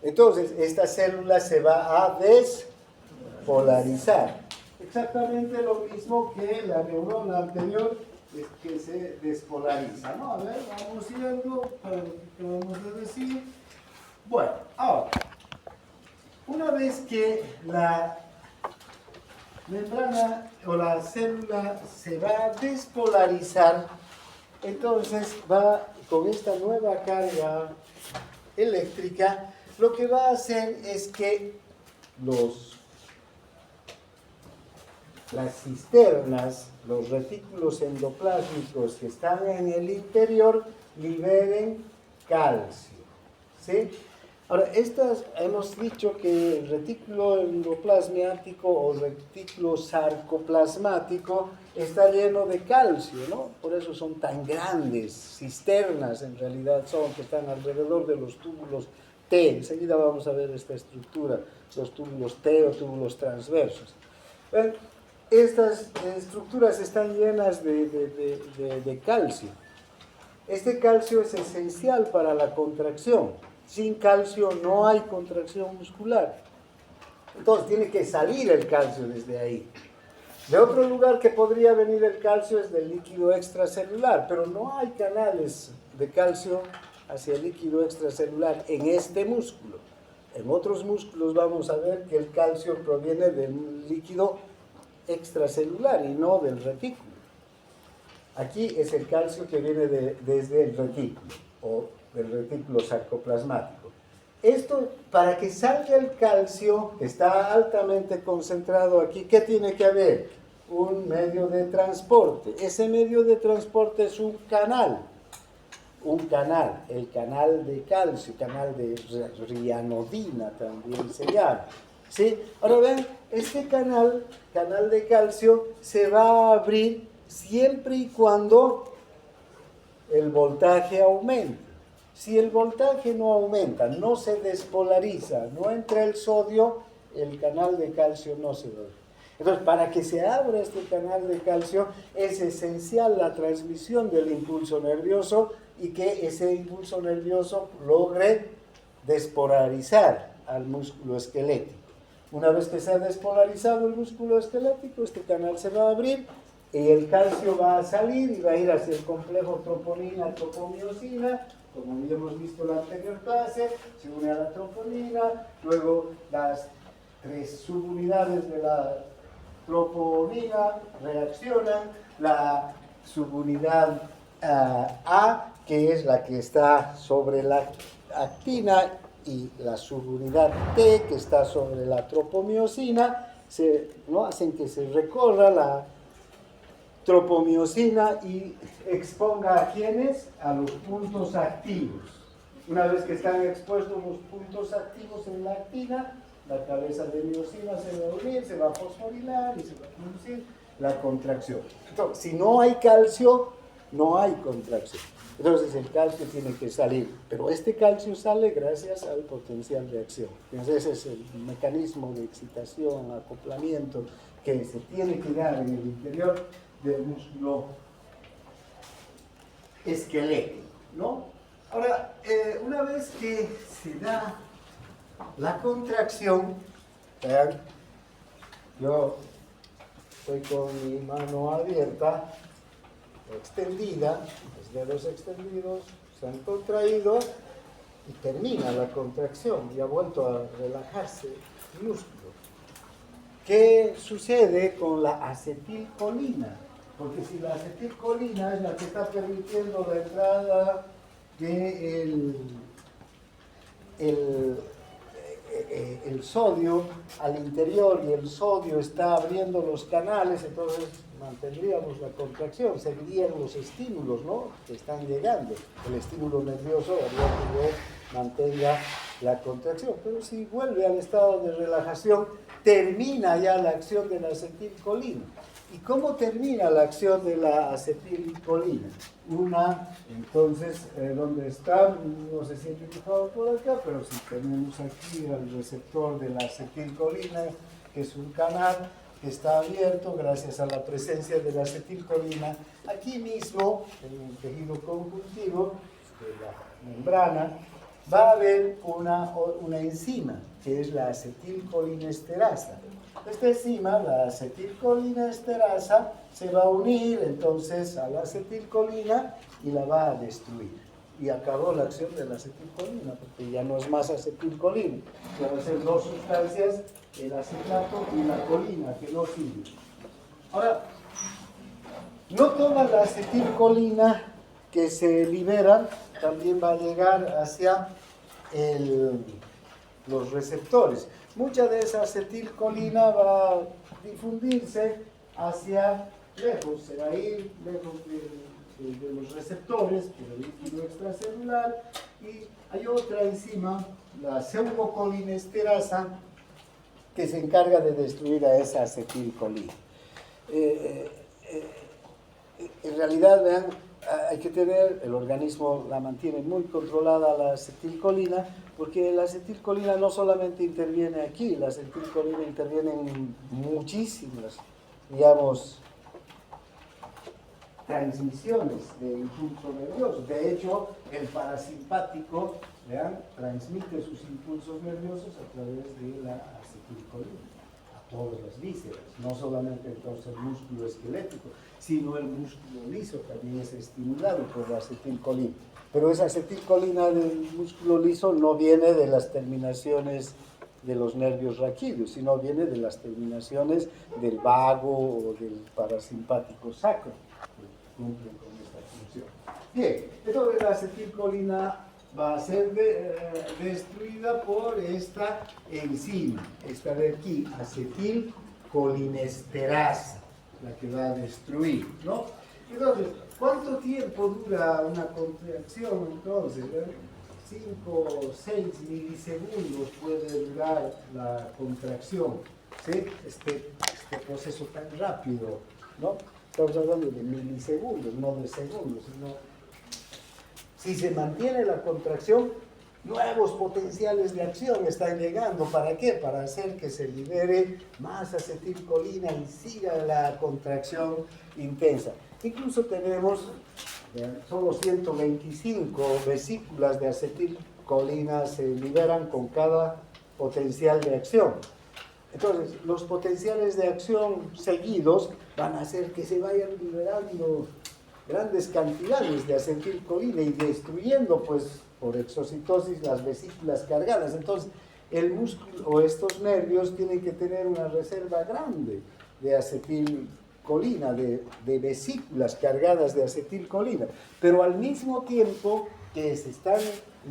Entonces, esta célula se va a despolarizar. Exactamente lo mismo que la neurona anterior que se despolariza, ¿no? A ver, vamos viendo para lo que acabamos de decir. Bueno, ahora, una vez que la membrana o la célula se va a despolarizar, entonces va con esta nueva carga eléctrica, lo que va a hacer es que las cisternas, los retículos endoplásmicos que están en el interior, liberen calcio, ¿sí? Ahora, hemos dicho que el retículo endoplasmático o retículo sarcoplasmático está lleno de calcio, ¿no? Por eso son tan grandes, cisternas en realidad son, que están alrededor de los túbulos T. Enseguida vamos a ver esta estructura, los túbulos T o túbulos transversos. Estas estructuras están llenas de calcio. Este calcio es esencial para la contracción. Sin calcio no hay contracción muscular. Entonces tiene que salir el calcio desde ahí. De otro lugar que podría venir el calcio es del líquido extracelular, pero no hay canales de calcio hacia el líquido extracelular en este músculo. En otros músculos vamos a ver que el calcio proviene del líquido extracelular y no del retículo. Aquí es el calcio que viene desde el retículo o del retículo sarcoplasmático. Esto, para que salga el calcio, que está altamente concentrado aquí, ¿qué tiene que haber? Un medio de transporte. Ese medio de transporte es un canal, el canal de calcio, canal de rianodina también se llama, ¿sí? Ahora ven, este canal de calcio se va a abrir siempre y cuando el voltaje aumente. Si el voltaje no aumenta, no se despolariza, no entra el sodio, el canal de calcio no se abre. Entonces, para que se abra este canal de calcio, es esencial la transmisión del impulso nervioso y que ese impulso nervioso logre despolarizar al músculo esquelético. Una vez que se ha despolarizado el músculo esquelético, este canal se va a abrir y el calcio va a salir y va a ir hacia el complejo troponina-tropomiosina, como ya hemos visto en la anterior clase, se une a la troponina, luego las 3 subunidades de la troponina reaccionan, la subunidad A, que es la que está sobre la actina, y la subunidad T, que está sobre la tropomiosina, hacen que se recorra la tropomiosina y exponga a quienes, a los puntos activos. Una vez que están expuestos los puntos activos en la actina, la cabeza de miosina se va a unir, se va a fosforilar y se va a producir la contracción. Entonces, si no hay calcio, no hay contracción. Entonces el calcio tiene que salir, pero este calcio sale gracias al potencial de acción. Entonces ese es el mecanismo de excitación, acoplamiento que se tiene que dar en el interior del músculo esquelético, ¿no? Ahora, una vez que se da la contracción, vean, yo estoy con mi mano abierta, extendida, los dedos extendidos se han contraído y termina la contracción y ha vuelto a relajarse el músculo. ¿Qué sucede con la acetilcolina? Porque si la acetilcolina es la que está permitiendo la entrada del el sodio al interior y el sodio está abriendo los canales, entonces mantendríamos la contracción, seguirían los estímulos, ¿no?, que están llegando. El estímulo nervioso haría que mantenga la contracción, pero si vuelve al estado de relajación, termina ya la acción de la acetilcolina. ¿Y cómo termina la acción de la acetilcolina? Entonces, ¿dónde está? No se siente fijado por acá, pero si tenemos aquí el receptor de la acetilcolina, que es un canal que está abierto gracias a la presencia de la acetilcolina, aquí mismo, en el tejido conjuntivo de la membrana, va a haber una enzima, que es la acetilcolinesterasa. Esta enzima, la acetilcolinesterasa, se va a unir entonces a la acetilcolina y la va a destruir. y acabó la acción de la acetilcolina, porque ya no es más acetilcolina. Van a ser dos sustancias, el acetato y la colina, que no sirven. Ahora, no toda la acetilcolina que se libera también va a llegar hacia los receptores. Mucha de esa acetilcolina va a difundirse hacia lejos, se va a ir lejos de los receptores por el líquido extracelular, y hay otra enzima, la pseudocolinesterasa, que se encarga de destruir a esa acetilcolina. En realidad, vean, hay que tener, el organismo la mantiene muy controlada la acetilcolina, porque la acetilcolina no solamente interviene aquí, la acetilcolina interviene en muchísimas, digamos, transmisiones de impulso nervioso. De hecho, el parasimpático, vean, transmite sus impulsos nerviosos a través de la acetilcolina a todas las vísceras, no solamente entonces el músculo esquelético, sino el músculo liso también es estimulado por la acetilcolina. Pero esa acetilcolina del músculo liso no viene de las terminaciones de los nervios raquídeos, sino viene de las terminaciones del vago o del parasimpático sacro, que cumplen con esta función. Bien, entonces la acetilcolina va a ser destruida por esta enzima, esta de aquí, acetilcolinesterasa, la que va a destruir, ¿no? Entonces, ¿cuánto tiempo dura una contracción entonces? 5 o 6 milisegundos puede durar la contracción, ¿sí? Este proceso tan rápido, ¿no? Estamos hablando de milisegundos, no de segundos, sino si se mantiene la contracción, nuevos potenciales de acción están llegando. ¿Para qué? Para hacer que se libere más acetilcolina y siga la contracción intensa. Incluso tenemos solo 125 vesículas de acetilcolina se liberan con cada potencial de acción. Entonces, los potenciales de acción seguidos van a hacer que se vayan liberando grandes cantidades de acetilcolina y destruyendo, pues, por exocitosis las vesículas cargadas. Entonces, el músculo o estos nervios tienen que tener una reserva grande de acetilcolina, de vesículas cargadas de acetilcolina. Pero al mismo tiempo que se están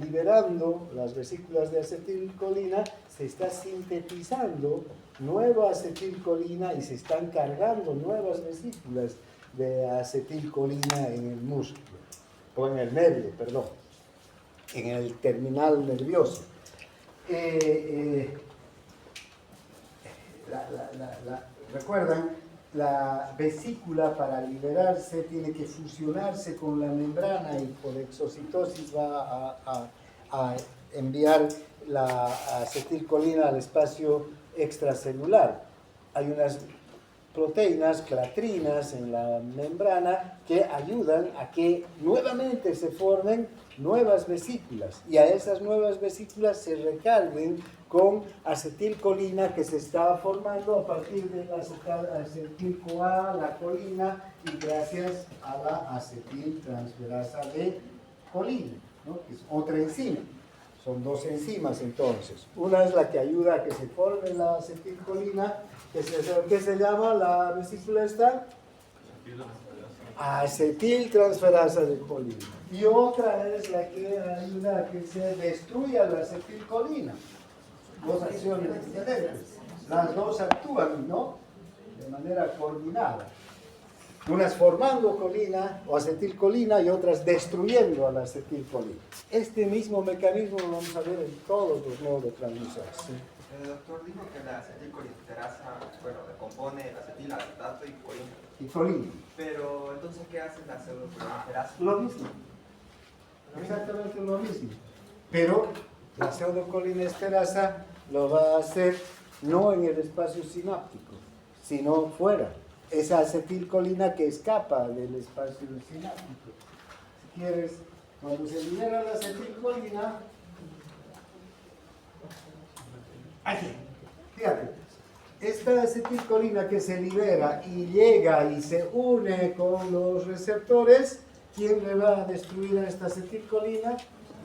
liberando las vesículas de acetilcolina, se está sintetizando nueva acetilcolina y se están cargando nuevas vesículas de acetilcolina en el músculo, o en el nervio, perdón, en el terminal nervioso. ¿Recuerdan? La vesícula, para liberarse, tiene que fusionarse con la membrana y por exocitosis va a enviar la acetilcolina al espacio extracelular. Hay unas proteínas, clatrinas en la membrana que ayudan a que nuevamente se formen nuevas vesículas y a esas nuevas vesículas se recarguen con acetilcolina que se está formando a partir de la acetil-CoA, la colina, y gracias a la acetiltransferasa de colina, ¿no? Que es otra enzima. Son dos enzimas entonces. Una es la que ayuda a que se forme la acetilcolina, que se llama la vesícula esta acetiltransferasa de colina. Y otra es la que ayuda a que se destruya la acetilcolina. Dos acciones diferentes. Las dos actúan, ¿no?, de manera coordinada. Unas formando colina o acetilcolina y otras destruyendo a la acetilcolina. Este mismo mecanismo lo vamos a ver en todos los neurotransmisores. ¿Sí? El doctor dijo que la acetilcolinesterasa, bueno, compone el acetilacetato y colina. Y colina. Pero entonces, ¿qué hace la pseudocolinesterasa? Lo mismo. Exactamente lo mismo. Pero la pseudocolinesterasa lo va a hacer no en el espacio sináptico, sino fuera. Esa acetilcolina que escapa del espacio sináptico. Si quieres, cuando se libera la acetilcolina, aquí, fíjate, esta acetilcolina que se libera y llega y se une con los receptores, ¿quién le va a destruir a esta acetilcolina?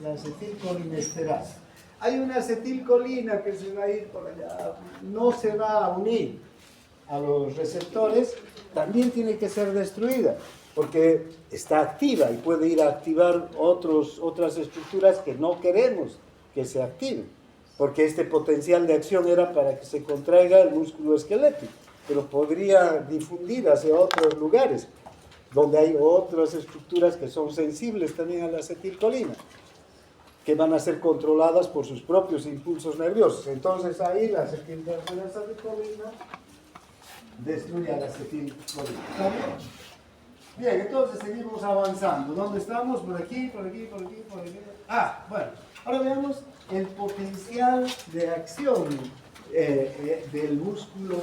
La acetilcolinesterasa. Hay una acetilcolina que se va a ir por allá, no se va a unir a los receptores, también tiene que ser destruida, porque está activa y puede ir a activar otras estructuras que no queremos que se activen, porque este potencial de acción era para que se contraiga el músculo esquelético, pero podría difundir hacia otros lugares, donde hay otras estructuras que son sensibles también a la acetilcolina, que van a ser controladas por sus propios impulsos nerviosos. Entonces ahí la acetilcolina destruye a la acetilcolina. ¿Está bien? Bien, entonces seguimos avanzando. ¿Dónde estamos? Por aquí, por aquí, por aquí, por aquí. Bueno. Ahora veamos el potencial de acción del músculo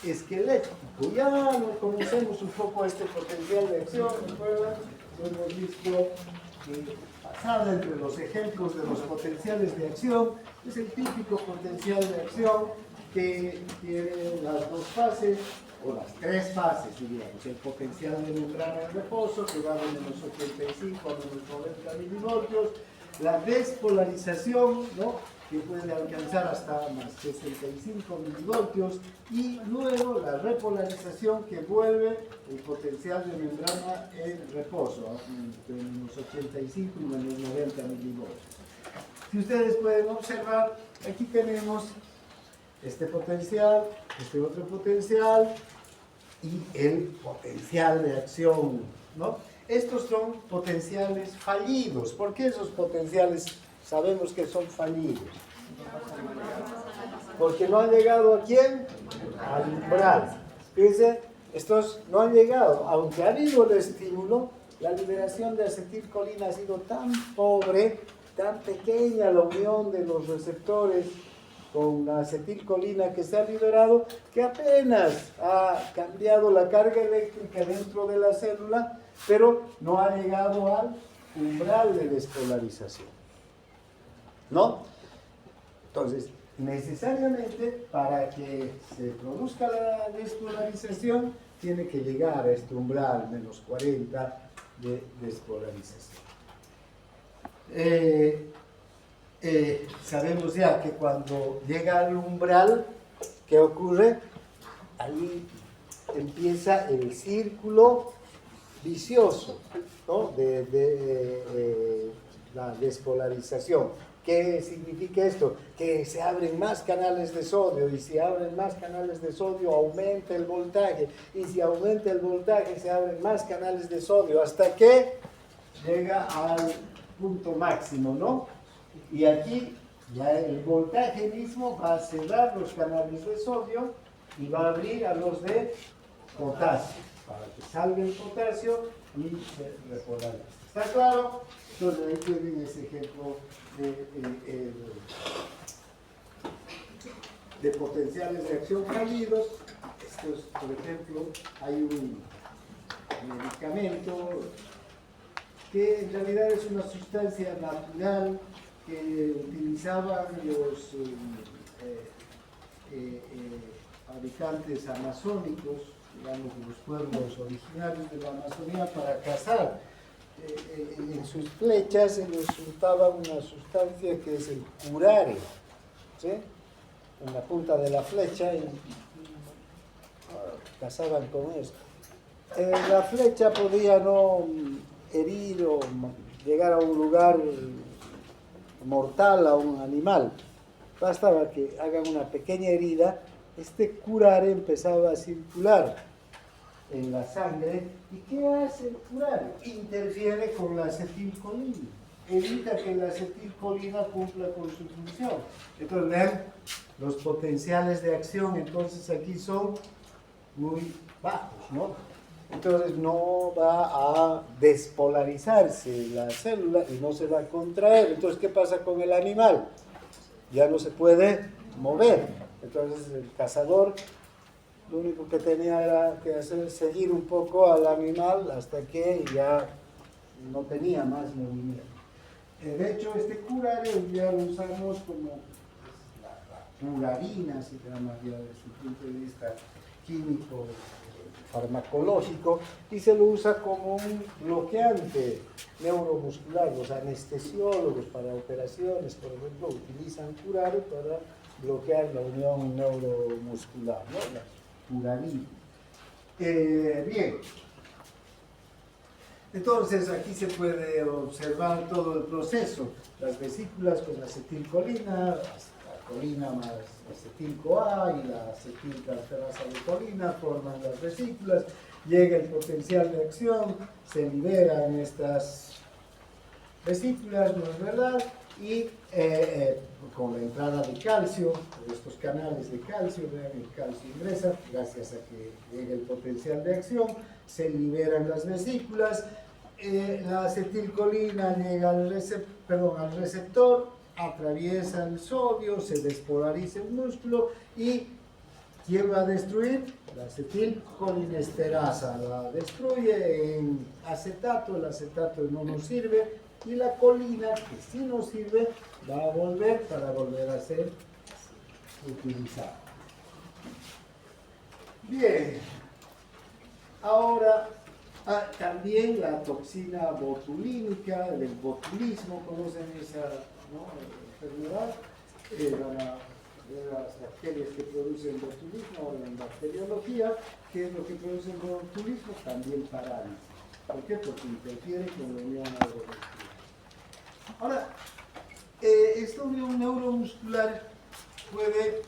esquelético. Ya lo conocemos un poco este potencial de acción, ¿recuerdan? Lo hemos visto pasada entre los ejemplos de los potenciales de acción. Es el típico potencial de acción que tiene las dos fases, o las tres fases, diríamos. El potencial de membrana en reposo, que va de menos 85 a menos 90 milivoltios. La despolarización, ¿no?, que puede alcanzar hasta más 65 milivoltios, y luego la repolarización, que vuelve el potencial de membrana en reposo, de menos 85 y menos 90 milivoltios. Si ustedes pueden observar, aquí tenemos este potencial, este otro potencial y el potencial de acción, ¿no? Estos son potenciales fallidos. ¿Por qué esos potenciales sabemos que son fallidos? Porque no han llegado ¿a quién? Al umbral. Fíjense, estos no han llegado. Aunque ha habido el estímulo, la liberación de acetilcolina ha sido tan pobre, tan pequeña la unión de los receptores con la acetilcolina que se ha liberado, que apenas ha cambiado la carga eléctrica dentro de la célula, pero no ha llegado al umbral de despolarización, ¿no? Entonces, necesariamente para que se produzca la despolarización, tiene que llegar a este umbral menos 40 de despolarización. Sabemos ya que cuando llega al umbral, ¿qué ocurre? Ahí empieza el círculo vicioso, ¿no?, de la despolarización. ¿Qué significa esto? Que se abren más canales de sodio, y si abren más canales de sodio aumenta el voltaje, y si aumenta el voltaje se abren más canales de sodio, hasta que llega al punto máximo, ¿no? Y aquí ya el voltaje mismo va a cerrar los canales de sodio y va a abrir a los de potasio, para que salga el potasio y se repolarice. ¿Está claro? Entonces ahí tienen ese ejemplo de potenciales de acción fallidos. Estos, por ejemplo, hay un medicamento que en realidad es una sustancia natural que utilizaban los habitantes amazónicos, digamos, los pueblos originarios de la Amazonía, para cazar. En sus flechas se les untaba una sustancia que es el curare, ¿sí?, en la punta de la flecha, y cazaban con esto. La flecha podía no herir o llegar a un lugar mortal a un animal, bastaba que hagan una pequeña herida. Este curare empezaba a circular en la sangre. ¿Y qué hace el curare? Interfiere con la acetilcolina, evita que la acetilcolina cumpla con su función. Entonces vean, los potenciales de acción entonces aquí son muy bajos, ¿no? Entonces no va a despolarizarse la célula y no se va a contraer. Entonces, ¿qué pasa con el animal? Ya no se puede mover. Entonces el cazador lo único que tenía era que hacer seguir un poco al animal hasta que ya no tenía más movimiento. De hecho, este curare ya lo usamos como la curarina, se llama ya desde el punto de vista químico, farmacológico y se lo usa como un bloqueante neuromuscular. Los anestesiólogos para operaciones, por ejemplo, utilizan curare para bloquear la unión neuromuscular, ¿no? La curarina. Bien. Entonces aquí se puede observar todo el proceso. Las vesículas con acetilcolina, la colina más acetil-CoA y la acetiltransferasa de colina forman las vesículas. Llega el potencial de acción, se liberan estas vesículas, ¿no es verdad? Y con la entrada de calcio, estos canales de calcio, vean, el calcio ingresa, gracias a que llega el potencial de acción, se liberan las vesículas, la acetilcolina llega al receptor, atraviesa el sodio, se despolariza el músculo y ¿quién va a destruir? La acetilcolinesterasa, la destruye en acetato, el acetato no nos sirve, y la colina, que sí nos sirve, va a volver para volver a ser utilizada. Bien, ahora también la toxina botulínica, el botulismo, ¿conocen esa, no, enfermedad? De las bacterias que producen botulismo, en bacteriología, ¿qué es lo que produce el botulismo? También parálisis. ¿Por qué? Porque interfiere con la unión neuromuscular. Ahora, esta unión neuromuscular puede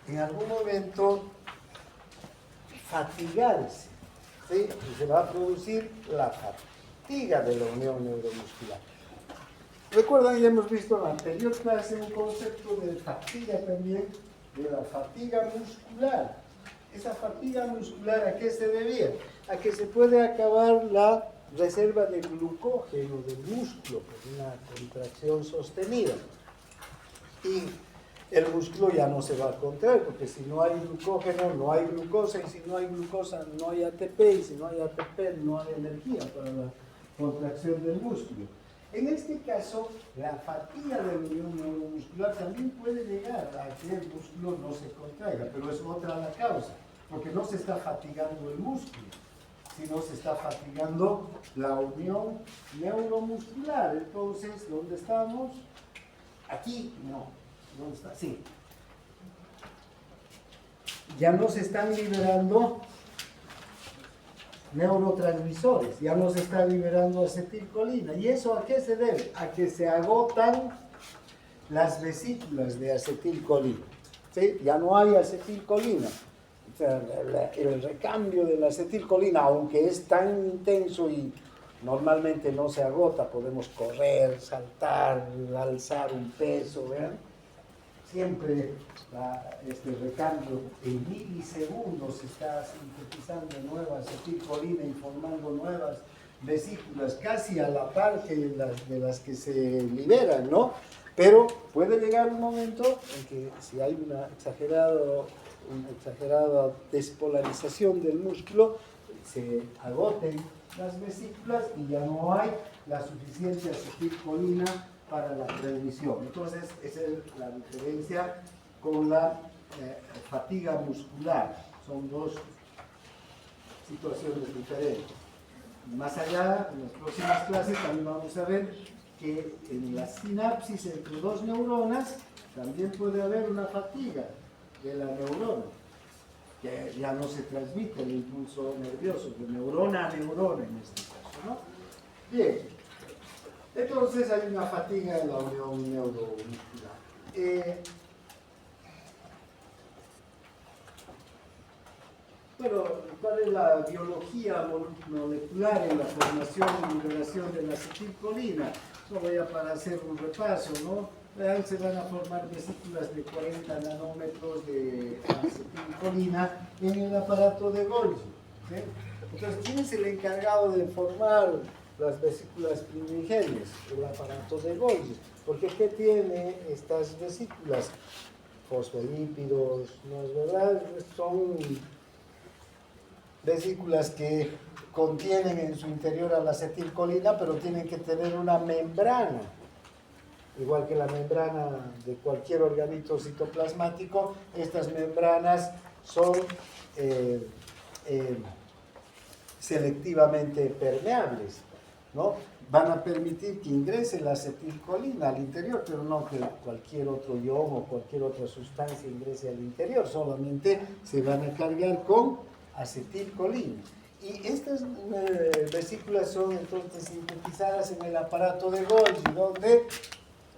en algún momento fatigarse, ¿sí? Y se va a producir la fatiga de la unión neuromuscular. Recuerdan, ya hemos visto en la anterior clase un concepto de fatiga también, de la fatiga muscular. Esa fatiga muscular, ¿a qué se debía? A que se puede acabar la reserva de glucógeno del músculo por una contracción sostenida. Y el músculo ya no se va a contraer, porque si no hay glucógeno, no hay glucosa, y si no hay glucosa, no hay ATP, y si no hay ATP, no hay energía para la contracción del músculo. En este caso, la fatiga de la unión neuromuscular también puede llegar a que el músculo no se contraiga, pero es otra la causa, porque no se está fatigando el músculo, sino se está fatigando la unión neuromuscular. Entonces, ¿dónde estamos? Aquí, no. ¿Dónde está? Sí. Ya no se están liberando neurotransmisores, ya no se está liberando acetilcolina. ¿Y eso a qué se debe? A que se agotan las vesículas de acetilcolina. ¿Sí? Ya no hay acetilcolina. O sea, el recambio de la acetilcolina, aunque es tan intenso y normalmente no se agota, podemos correr, saltar, alzar un peso, ¿vean? Siempre este recambio en milisegundos se está sintetizando nueva acetilcolina y formando nuevas vesículas, casi a la par que de las que se liberan, ¿no? Pero puede llegar un momento en que si hay una exagerada despolarización del músculo, se agoten las vesículas y ya no hay la suficiente acetilcolina para la transmisión. Entonces, esa es la diferencia con la fatiga muscular. Son dos situaciones diferentes. Más allá, en las próximas clases también vamos a ver que en la sinapsis entre dos neuronas también puede haber una fatiga de la neurona, que ya no se transmite el impulso nervioso de neurona a neurona en este caso, ¿no? Bien, entonces hay una fatiga de la unión neuromuscular. Bueno, ¿cuál es la biología molecular en la formación y liberación de la acetilcolina? Solo ya para hacer un repaso, ¿no? Vean, se van a formar vesículas de 40 nanómetros de acetilcolina en el aparato de Golgi, ¿sí? Entonces, ¿quién es el encargado de formar las vesículas primigenias? El aparato de Golgi. Porque ¿qué tiene estas vesículas? Fosfolípidos, ¿no es verdad? Son vesículas que contienen en su interior a la acetilcolina, pero tienen que tener una membrana, igual que la membrana de cualquier organito citoplasmático. Estas membranas son selectivamente permeables, ¿no? Van a permitir que ingrese la acetilcolina al interior, pero no que cualquier otro ion o cualquier otra sustancia ingrese al interior, solamente se van a cargar con acetilcolina. Y estas vesículas son entonces sintetizadas en el aparato de Golgi, donde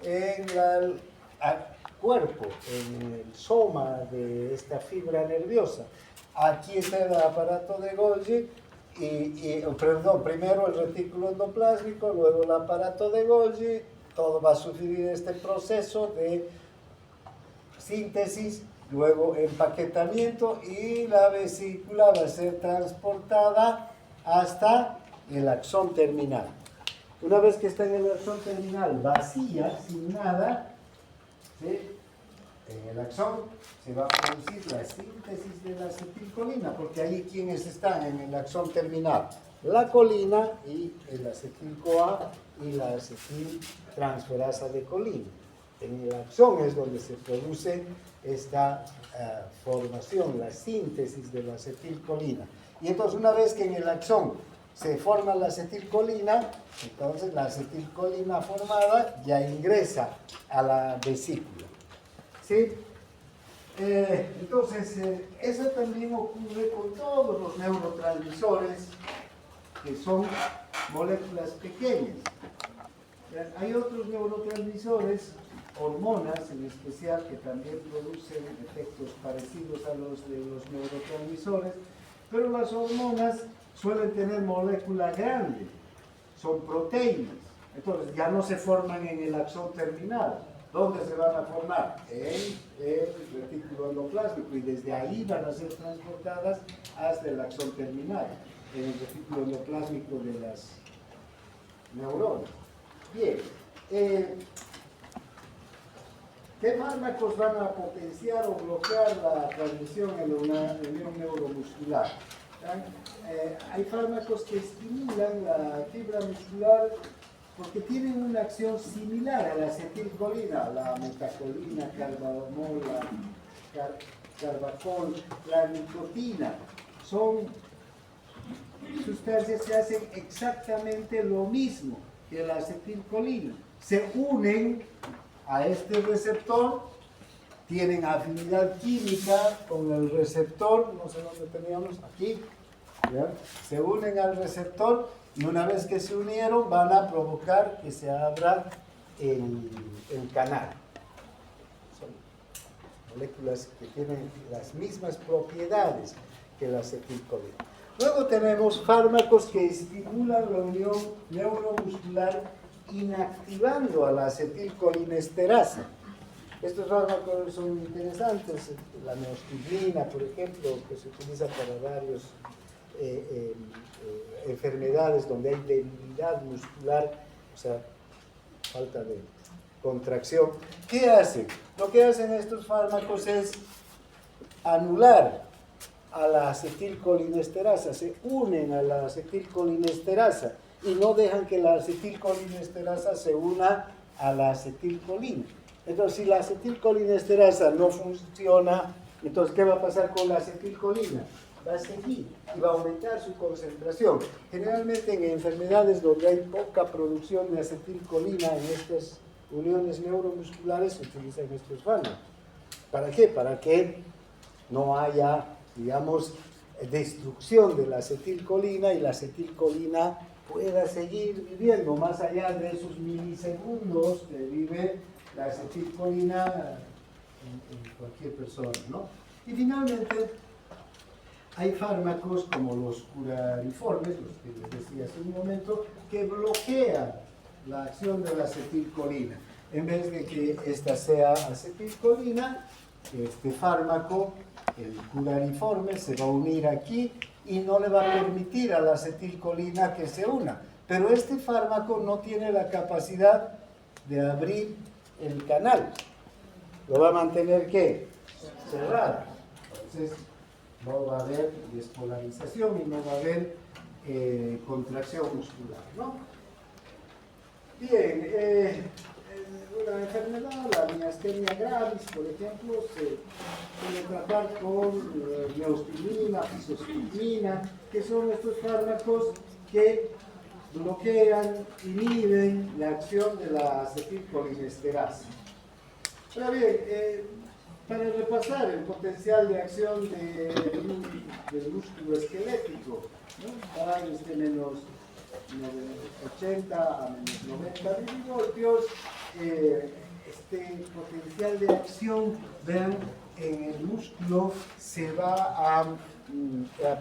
en el cuerpo, en el soma de esta fibra nerviosa. Aquí está el aparato de Golgi, primero el retículo endoplásmico, luego el aparato de Golgi, todo va a sufrir este proceso de síntesis, luego empaquetamiento y la vesícula va a ser transportada hasta el axón terminal. Una vez que está en el axón terminal vacía, sin nada, ¿sí? En el axón se va a producir la síntesis de la acetilcolina, porque ahí quienes están en el axón terminal, la colina y el acetil-CoA y la acetiltransferasa de colina. En el axón es donde se produce esta formación, la síntesis de la acetilcolina. Y entonces una vez que en el axón se forma la acetilcolina, entonces la acetilcolina formada ya ingresa a la vesícula. ¿Sí? Entonces, eso también ocurre con todos los neurotransmisores, que son moléculas pequeñas. Hay otros neurotransmisores, hormonas en especial, que también producen efectos parecidos a los de los neurotransmisores, pero las hormonas suelen tener molécula grande, son proteínas, entonces ya no se forman en el axón terminal. ¿Dónde se van a formar? En el retículo endoplásmico, y desde ahí van a ser transportadas hasta el axón terminal, en el retículo endoplásmico de las neuronas. Bien, ¿qué fármacos van a potenciar o bloquear la transmisión en la unión neuromuscular? Hay fármacos que estimulan la fibra muscular porque tienen una acción similar a la acetilcolina, la metacolina, carbamol, carbacol, la nicotina. Son sustancias que hacen exactamente lo mismo que la acetilcolina. Se unen a este receptor, tienen afinidad química con el receptor, no sé dónde teníamos, aquí, ¿ya? Se unen al receptor y una vez que se unieron van a provocar que se abra el canal. Son moléculas que tienen las mismas propiedades que la acetilcolina. Luego tenemos fármacos que estimulan la unión neuromuscular inactivando a la acetilcolinesterasa. Estos fármacos son interesantes, la neostiglina, por ejemplo, que se utiliza para varios enfermedades donde hay debilidad muscular, o sea, falta de contracción. ¿Qué hacen? Lo que hacen estos fármacos es anular a la acetilcolinesterasa, se unen a la acetilcolinesterasa y no dejan que la acetilcolinesterasa se una a la acetilcolina. Entonces, si la acetilcolinesterasa no funciona, entonces, ¿qué va a pasar con la acetilcolina? Va a seguir y va a aumentar su concentración. Generalmente en enfermedades donde hay poca producción de acetilcolina en estas uniones neuromusculares se utilizan estos fármacos. ¿Para qué? Para que no haya, digamos, destrucción de la acetilcolina y la acetilcolina pueda seguir viviendo más allá de esos milisegundos que vive la acetilcolina en cualquier persona, ¿no? Y finalmente, hay fármacos como los curariformes, los que les decía hace un momento, que bloquean la acción de la acetilcolina. En vez de que esta sea acetilcolina, este fármaco, el curariforme, se va a unir aquí y no le va a permitir a la acetilcolina que se una. Pero este fármaco no tiene la capacidad de abrir el canal. Lo va a mantener, ¿qué? Cerrado. Entonces, no va a haber despolarización y no va a haber contracción muscular, ¿no? Bien, una enfermedad, la miastenia gravis, por ejemplo, se puede tratar con neostigmina, fisostigmina, que son estos fármacos que bloquean, inhiben la acción de la acetilcolinesterasa. Ahora bien, para repasar el potencial de acción del músculo esquelético, ¿no? Va desde menos 80 a menos 90 milivoltios, este potencial de acción, vean, en el músculo se va a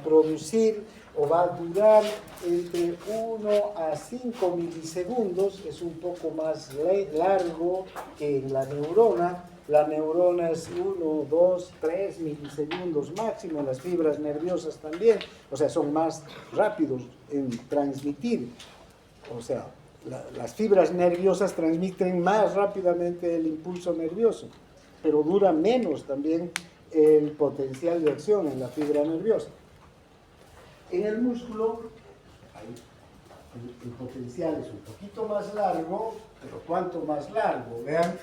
producir o va a durar entre 1 a 5 milisegundos, es un poco más largo que en la neurona. La neurona es 1, 2, 3 milisegundos máximo, las fibras nerviosas también, o sea, son más rápidos en transmitir. O sea, las fibras nerviosas transmiten más rápidamente el impulso nervioso, pero dura menos también el potencial de acción en la fibra nerviosa. En el músculo, el potencial es un poquito más largo, pero ¿cuánto más largo? Vean,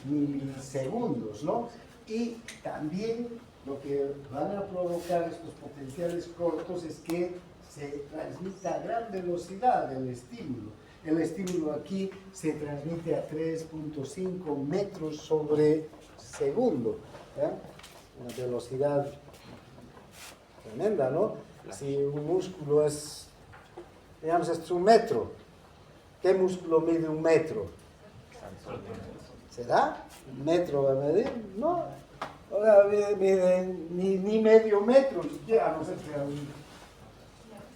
milisegundos, ¿no? Y también lo que van a provocar estos potenciales cortos es que se transmita a gran velocidad el estímulo. El estímulo aquí se transmite a 3.5 metros sobre segundo, ¿eh? Una velocidad tremenda, ¿no? Si un músculo es, digamos, es un metro, ¿qué músculo mide un metro? ¿Será? ¿Un metro va a medir? No. Ahora mide ni medio metro, siquiera, a no ser que sea un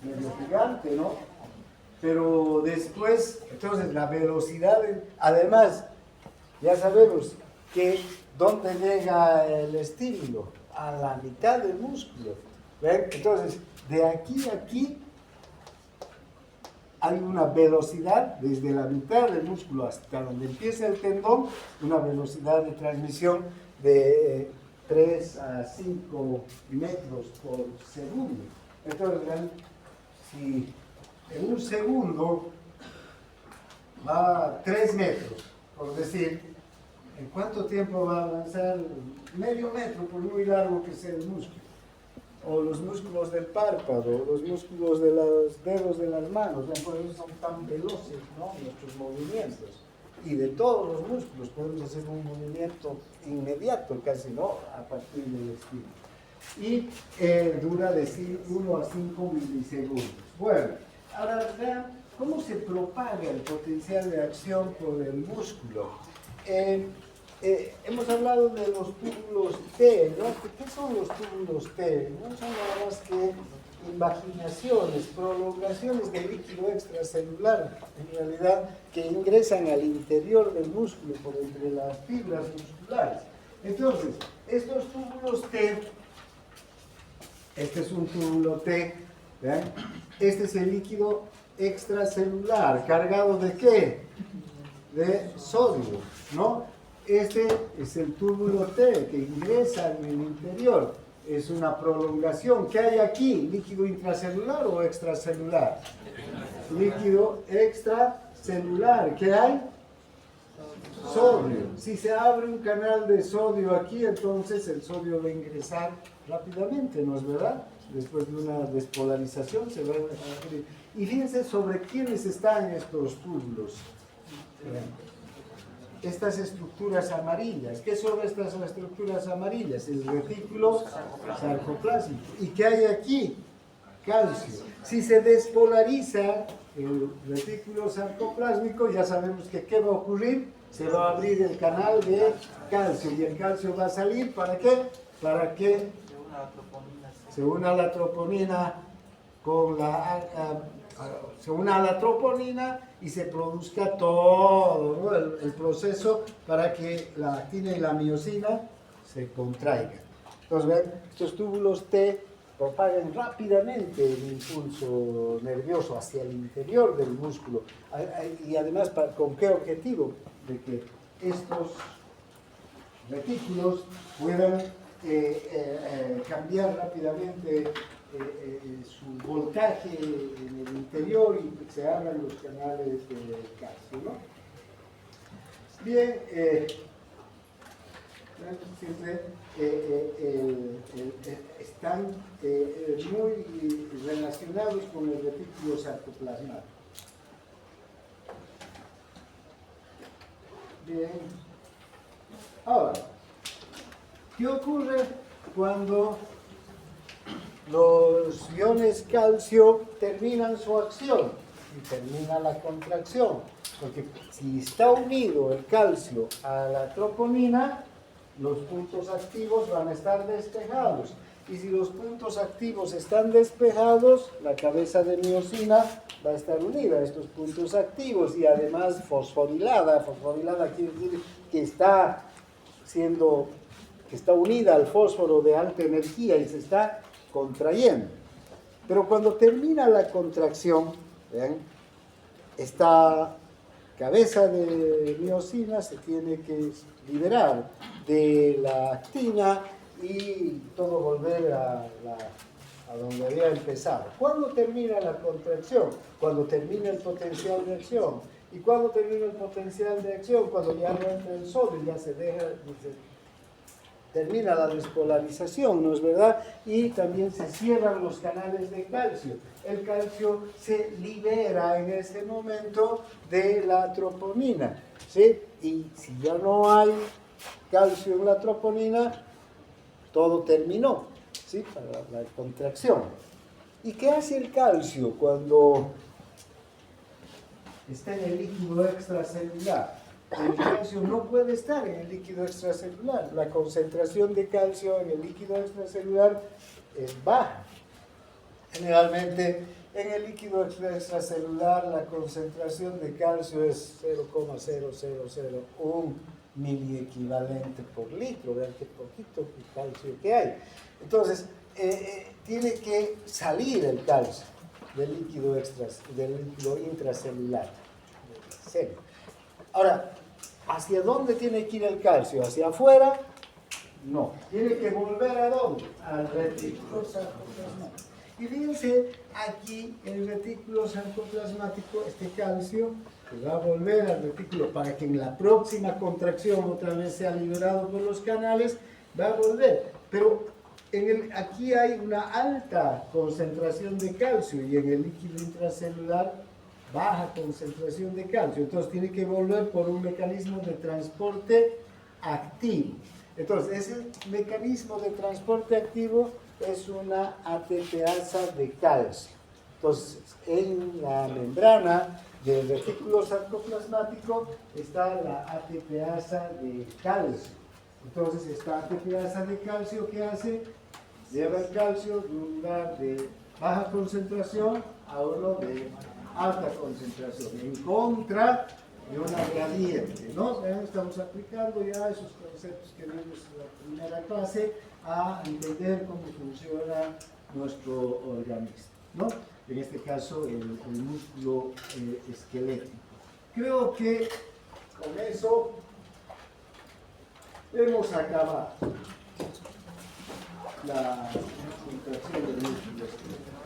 medio gigante, ¿no? Pero después, entonces la velocidad, además, ya sabemos que ¿dónde llega el estímulo? A la mitad del músculo. ¿Ven? Entonces, de aquí a aquí hay una velocidad desde la mitad del músculo hasta donde empieza el tendón, una velocidad de transmisión de 3 a 5 metros por segundo. Entonces, vean, si en un segundo va a 3 metros, por decir, ¿en cuánto tiempo va a avanzar? Medio metro, por muy largo que sea el músculo. O los músculos del párpado, los músculos de los dedos de las manos, por eso son tan veloces, ¿no? Nuestros movimientos. Y de todos los músculos podemos hacer un movimiento inmediato, casi, ¿no? A partir del estímulo. Y dura de 1 a 5 milisegundos. Bueno, ahora vean cómo se propaga el potencial de acción por el músculo. Hemos hablado de los túbulos T, ¿no? ¿Qué son los túbulos T? No son nada más que invaginaciones, prolongaciones de líquido extracelular, en realidad, que ingresan al interior del músculo por entre las fibras musculares. Entonces, estos túbulos T, este es un túbulo T, ¿vean? Este es el líquido extracelular, ¿cargado de qué? De sodio, ¿no? Este es el túbulo T que ingresa en el interior. Es una prolongación. ¿Qué hay aquí? ¿Líquido intracelular o extracelular? Líquido extracelular. ¿Qué hay? Sodio. Si se abre un canal de sodio aquí, entonces el sodio va a ingresar rápidamente, ¿no es verdad? Después de una despolarización se va a abrir. Y fíjense sobre quiénes están estos túbulos. Estas estructuras amarillas. ¿Qué son estas estructuras amarillas? El retículo sarcoplásmico. ¿Y qué hay aquí? Calcio. Si se despolariza el retículo sarcoplásmico, ya sabemos que ¿qué va a ocurrir? Se va a abrir el canal de calcio y el calcio va a salir, ¿para qué? Para que se una la troponina con se una a la troponina y se produzca todo, ¿no? el proceso para que la actina y la miosina se contraigan. Entonces, ven, estos túbulos T propagan rápidamente el impulso nervioso hacia el interior del músculo. Y además, ¿con qué objetivo? De que estos retículos puedan cambiar rápidamente su voltaje en el interior y se abran los canales de calcio, ¿no? Bien, siempre están muy relacionados con el retículo sarcoplasmático. Bien. Ahora, ¿qué ocurre cuando los iones calcio terminan su acción y termina la contracción? Porque si está unido el calcio a la troponina, los puntos activos van a estar despejados. Y si los puntos activos están despejados, la cabeza de miosina va a estar unida a estos puntos activos y además fosforilada. Fosforilada quiere decir que está unida al fósforo de alta energía y se está contrayendo. Pero cuando termina la contracción, ¿ven? Esta cabeza de miosina se tiene que liberar de la actina y todo volver a donde había empezado. ¿Cuándo termina la contracción? Cuando termina el potencial de acción. ¿Y cuándo termina el potencial de acción? Cuando ya no entra el sodio, ya termina la despolarización, ¿no es verdad? Y también se cierran los canales de calcio. El calcio se libera en ese momento de la troponina, ¿sí? Y si ya no hay calcio en la troponina, todo terminó, ¿sí? Para la contracción. ¿Y qué hace el calcio cuando está en el líquido extracelular? El calcio no puede estar en el líquido extracelular. La concentración de calcio en el líquido extracelular es baja. Generalmente en el líquido extracelular la concentración de calcio es 0,0001 miliequivalente por litro. Vean qué poquito calcio que hay. Entonces, tiene que salir el calcio del líquido intracelular. Ahora, ¿hacia dónde tiene que ir el calcio? ¿Hacia afuera? No. Tiene que volver ¿a dónde? Al retículo sarcoplasmático. Y fíjense, aquí el retículo sarcoplasmático, este calcio, que va a volver al retículo para que en la próxima contracción otra vez sea liberado por los canales, va a volver. Pero aquí hay una alta concentración de calcio y en el líquido intracelular baja concentración de calcio. Entonces tiene que volver por un mecanismo de transporte activo. Entonces ese mecanismo de transporte activo es una ATPasa de calcio. Entonces en la membrana del retículo sarcoplasmático está la ATPasa de calcio. Entonces esta ATPasa de calcio, ¿qué hace? Lleva el calcio de un lugar de baja concentración a uno de alta concentración, en contra de una gradiente, ¿no? Estamos aplicando ya esos conceptos que vimos en la primera clase a entender cómo funciona nuestro organismo, ¿no? En este caso, el músculo esquelético. Creo que con eso hemos acabado la contracción del músculo esquelético.